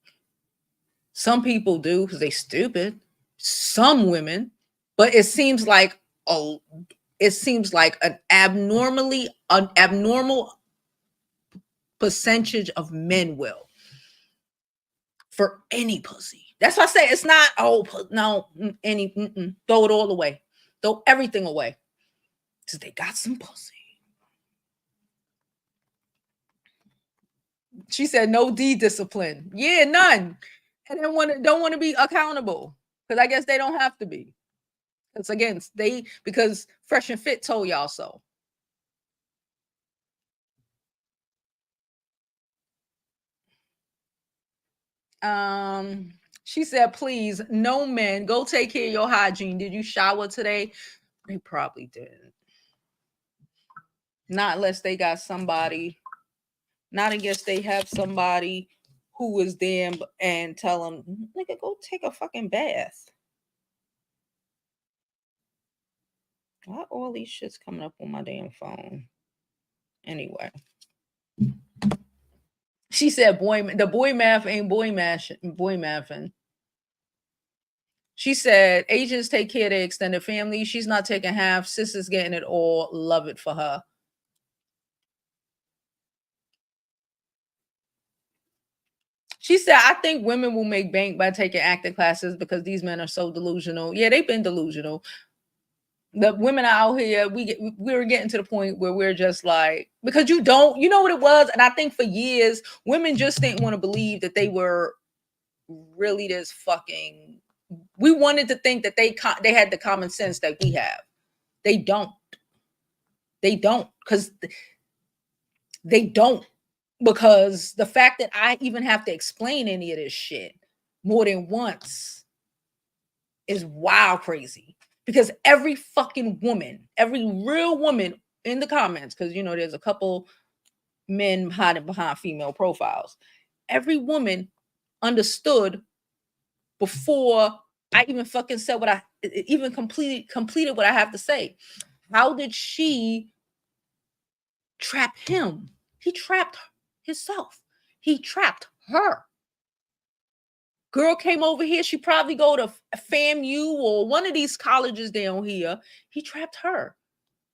Some people do because they stupid. Some women, but it seems like an abnormal percentage of men will for any pussy. That's why I say it's not throw it all away. Throw everything away. Because they got some pussy. She said no D discipline. Yeah, none. And then don't want to be accountable. Because I guess they don't have to be. It's against because Fresh and Fit told y'all so. She said, please, no men, go take care of your hygiene. Did you shower today? They probably didn't. Not unless they got somebody, not unless they have somebody who is them and tell them, nigga, go take a fucking bath. Why all these shits coming up on my damn phone? Anyway. She said, the boy math ain't boy mathing. She said, Asians take care of their extended family. She's not taking half. Sis is getting it all. Love it for her. She said, I think women will make bank by taking acting classes because these men are so delusional. Yeah, they've been delusional. The women out here, we're getting to the point where we're just like, because you know what it was? And I think for years, women just didn't want to believe that they were really this fucking, we wanted to think that they had the common sense that we have. They don't. Because the fact that I even have to explain any of this shit more than once is wild crazy. Because every fucking woman, every real woman in the comments, because there's a couple men hiding behind female profiles. Every woman understood before I even fucking said what I even completed what I have to say. How did she trap him? He trapped himself. He trapped her. Girl came over here. She probably go to FAMU or one of these colleges down here. He trapped her.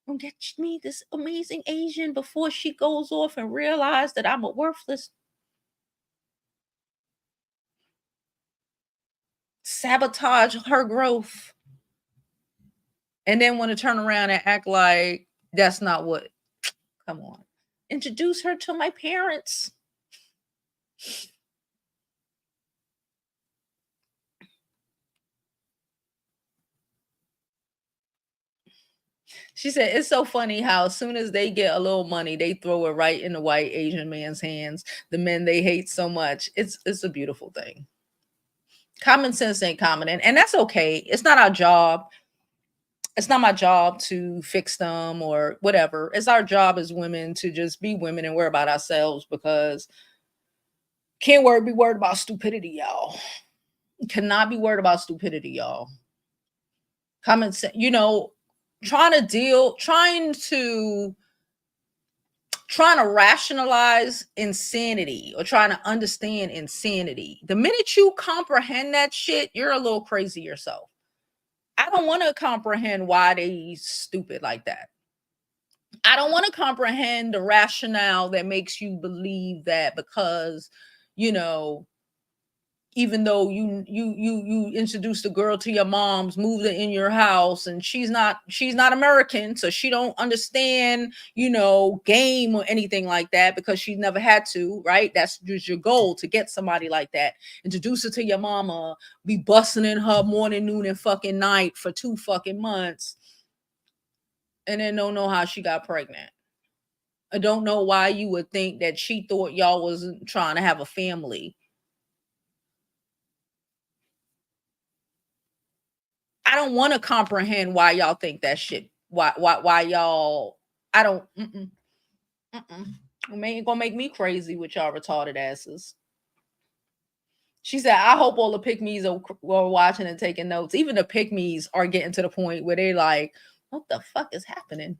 Gonna get me this amazing Asian before she goes off and realize that I'm a worthless. Sabotage her growth. And then want to turn around and act like that's not what. Come on. Introduce her to my parents. She said, it's so funny how as soon as they get a little money, they throw it right in the white Asian man's hands. The men they hate so much. It's a beautiful thing. Common sense ain't common. And that's okay. It's not our job. It's not my job to fix them or whatever. It's our job as women to just be women and worry about ourselves, because can't be worried about stupidity, y'all. Cannot be worried about stupidity, y'all. Common sense, trying to trying to rationalize insanity or trying to understand insanity. The minute you comprehend that shit, you're a little crazy yourself. I don't want to comprehend why they stupid like that. I don't want to comprehend the rationale that makes you believe that because, you know, even though you introduced the girl to your mom's, moved her in your house, and she's not American, so she don't understand, you know, game or anything like that because she's never had to, right? That's just your goal, to get somebody like that. Introduce her to your mama, be busting in her morning, noon, and fucking night for 2 fucking months, and then don't know how she got pregnant. I don't know why you would think that she thought y'all wasn't trying to have a family. I don't want to comprehend why y'all think that shit. Why y'all? I don't. It gonna make me crazy with y'all retarded asses. She said, "I hope all the pick-me's are watching and taking notes. Even the pick-me's are getting to the point where they like, what the fuck is happening?"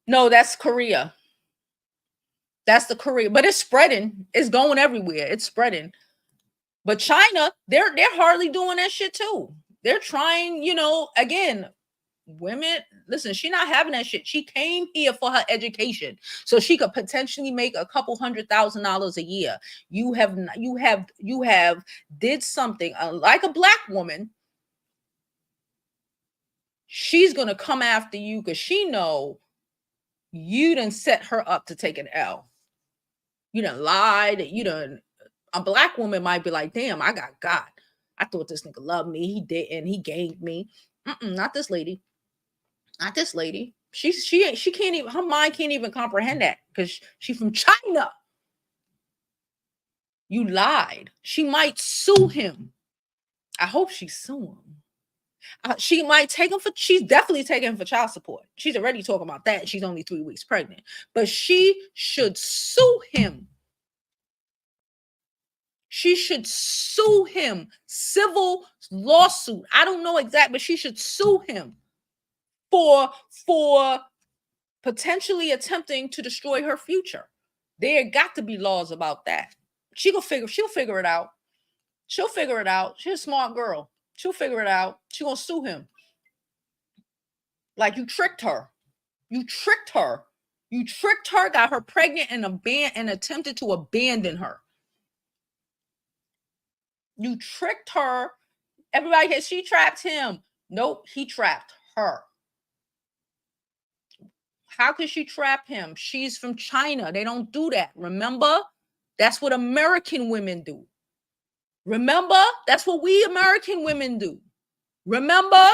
No, that's Korea. That's the Korea, but it's spreading. It's going everywhere. It's spreading. But China, they're hardly doing that shit too. They're trying, you know, again, women, listen, she not having that shit. She came here for her education so she could potentially make a couple $100,000 a year. You have did something like a black woman. She's gonna come after you because she know you done set her up to take an L. You done lied. You done. A black woman might be like, damn, I got God. I thought this nigga loved me. He didn't. He gamed me. Not this lady. Not this lady. She can't even, her mind can't even comprehend that because she's from China. You lied. She might sue him. I hope she sue him. She might take him for, she's definitely taking him for child support. She's already talking about that. She's only 3 weeks pregnant. But she should sue him. She should sue him. Civil lawsuit. I don't know exactly, but she should sue him for potentially attempting to destroy her future. There got to be laws about that. She'll figure it out. She'll figure it out. She's a smart girl. She'll figure it out. She's gonna sue him. Like, you tricked her. You tricked her. You tricked her, got her pregnant, and attempted to abandon her. You tricked her. Everybody says she trapped him. Nope, he trapped her. How could she trap him? She's from China. They don't do that. Remember? That's what American women do. Remember? That's what we American women do. Remember?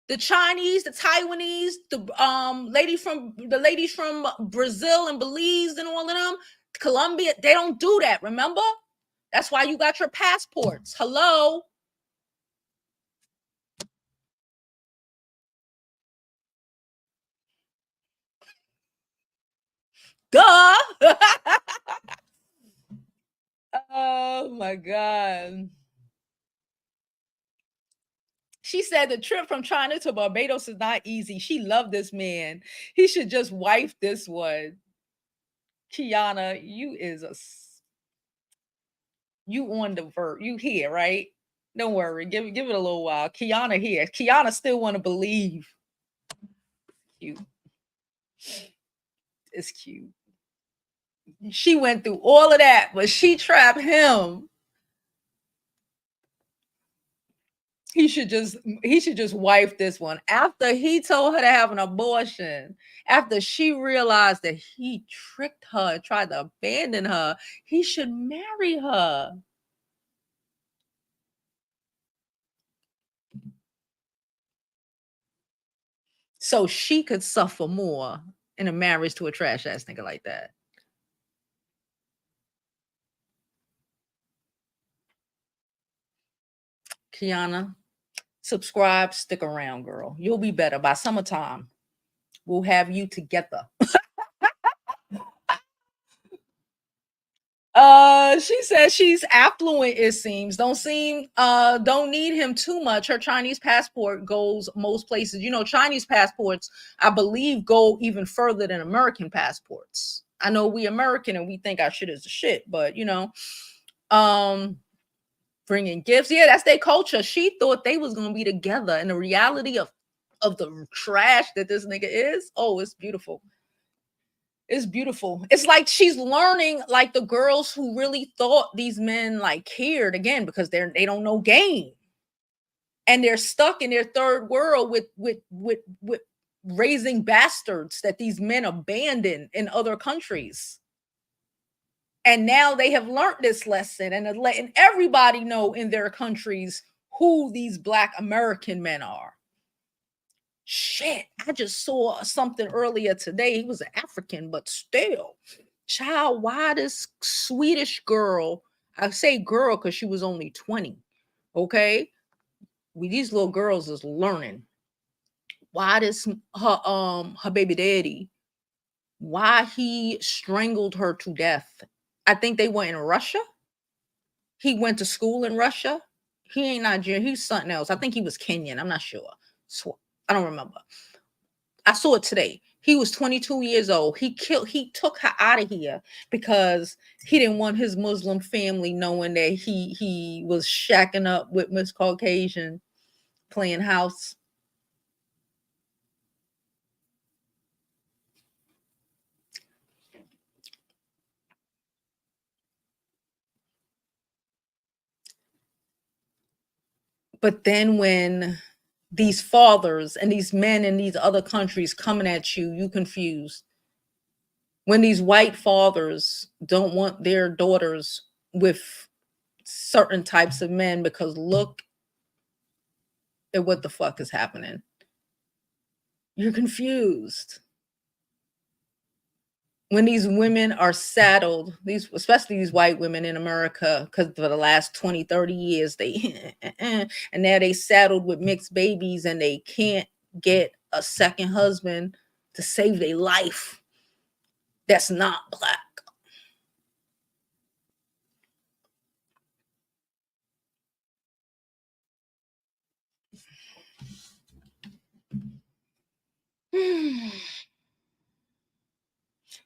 The Chinese, the Taiwanese, the ladies from Brazil and Belize and all of them, Colombia, they don't do that. Remember? That's why you got your passports. Hello? Duh. Oh my God. She said the trip from China to Barbados is not easy. She loved this man. He should just wife this one. Kiana, you on the verge. You here, right? Don't worry. Give it a little while. Kiana here. Kiana still want to believe. Cute. It's cute. She went through all of that, but she trapped him. He should just wife this one. After he told her to have an abortion, after she realized that he tricked her and tried to abandon her, he should marry her. So she could suffer more in a marriage to a trash ass nigga like that. Kiana, subscribe, stick around, girl. You'll be better. By summertime, we'll have you together. She says she's affluent, it seems. Don't need him too much. Her Chinese passport goes most places. You know, Chinese passports, I believe, go even further than American passports. I know we American and we think our shit is the shit, but you know, bringing gifts. Yeah, that's their culture. She thought they was gonna be together, and the reality of the trash that this nigga is, oh, it's beautiful. It's beautiful. It's like she's learning, like the girls who really thought these men like cared, again, because they don't know game, and they're stuck in their third world with raising bastards that these men abandon in other countries. And now they have learned this lesson and are letting everybody know in their countries who these Black American men are. Shit, I just saw something earlier today. He was an African, but still, child, why this Swedish girl, I say girl because she was only 20, okay? These little girls is learning. Why this her baby daddy, why he strangled her to death. I think they were in Russia. He went to school in Russia. He ain't Nigerian. He's something else. I think he was Kenyan. I'm not sure. So I don't remember. I saw it today. He was 22 years old. He took her out of here because he didn't want his Muslim family knowing that he was shacking up with Miss Caucasian playing house. But then when these fathers and these men in these other countries coming at you, you confused. When these white fathers don't want their daughters with certain types of men because look at what the fuck is happening. You're confused. When these women are saddled, especially these white women in America, because for the last 20, 30 years, and now they saddled with mixed babies and they can't get a second husband to save their life that's not Black.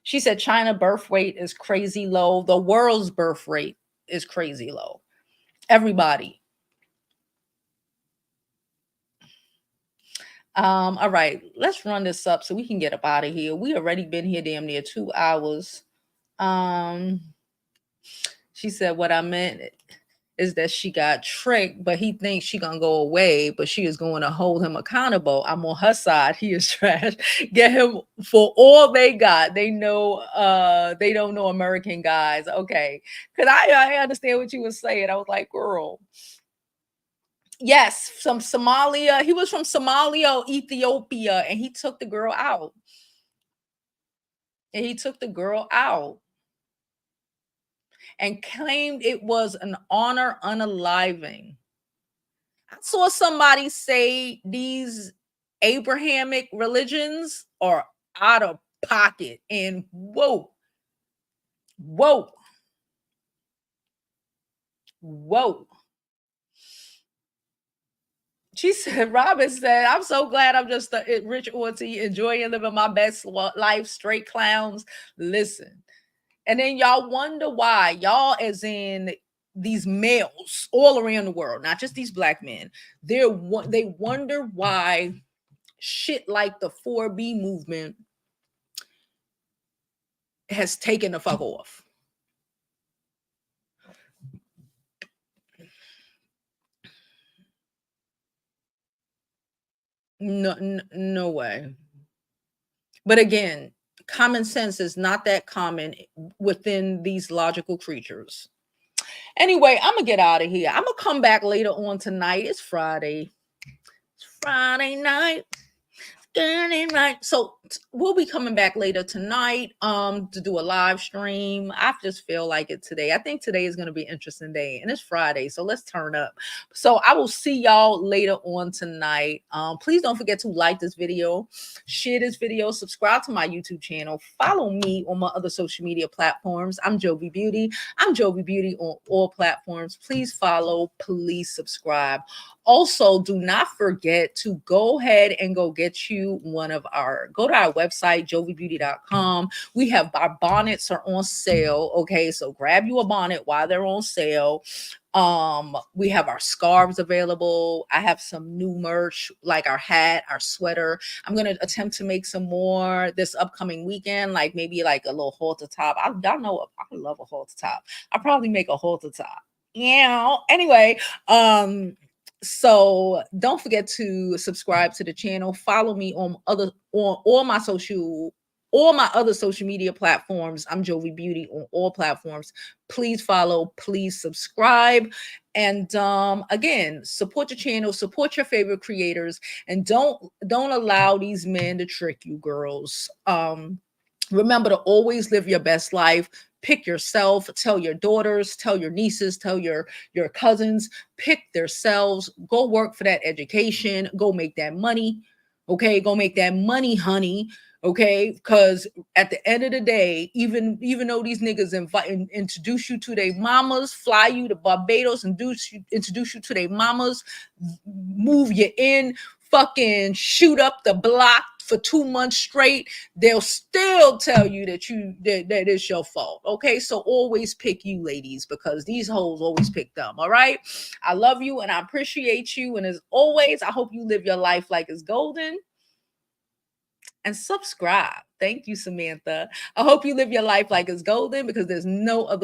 She said China birth rate is crazy low. The world's birth rate is crazy low. Everybody. All right, let's run this up so we can get up out of here. We already been here damn near 2 hours. She said what I meant is that she got tricked, but he thinks she gonna go away, but she is going to hold him accountable. I'm on her side. He is trash. Get him for all they got. They know they don't know American guys. Okay. Because I understand what you were saying. I was like, girl. Yes, from Somalia. He was from Somalia or Ethiopia, and he took the girl out. And he took the girl out and claimed it was an honor unaliving. I saw somebody say these Abrahamic religions are out of pocket, and whoa. She said, Robin said, I'm so glad I'm just a rich auntie enjoying living my best life, straight clowns. Listen. And then y'all wonder why, y'all, as in these males all around the world, not just these Black men, they wonder why shit like the 4B movement has taken the fuck off. No way. But again, common sense is not that common within these logical creatures. Anyway, I'm gonna get out of here. I'm gonna come back later on tonight. It's Friday. It's Friday night. getting right. So we'll be coming back later tonight to do a live stream. I just feel like it today. I think today is going to be an interesting day, and it's Friday, so let's turn up. So I will see y'all later on tonight. Please don't forget to like this video, share this video, subscribe to my YouTube channel, follow me on my other social media platforms. I'm Jovi Beauty. I'm Jovi Beauty on all platforms. Please follow, please subscribe. Also, do not forget to go ahead and go get you go to our website, jovibeauty.com. We have our bonnets are on sale. Okay, so grab you a bonnet while they're on sale. We have our scarves available. I have some new merch like our hat, our sweater. I'm gonna attempt to make some more this upcoming weekend, like maybe like a little halter top. Y'all know I love a halter top. I'll probably make a halter top. Yeah. Anyway, so don't forget to subscribe to the channel. Follow me on all my other social media platforms. I'm Jovi Beauty on all platforms. Please follow, please subscribe. And again, support your channel, support your favorite creators, and don't allow these men to trick you, girls. Remember to always live your best life. Pick yourself. Tell your daughters, tell your nieces, tell your cousins, pick themselves. Go work for that education. Go make that money. Okay, go make that money, honey. Okay, because at the end of the day, even though these niggas introduce you to their mamas, fly you to Barbados, introduce you to their mamas, move you in, fucking shoot up the block for 2 months straight, they'll still tell you that that it's your fault. Okay, so always pick you, ladies, because these hoes always pick them. All right, I love you and I appreciate you, and as always, I hope you live your life like it's golden. And subscribe. Thank you, Samantha. I hope you live your life like it's golden, because there's no other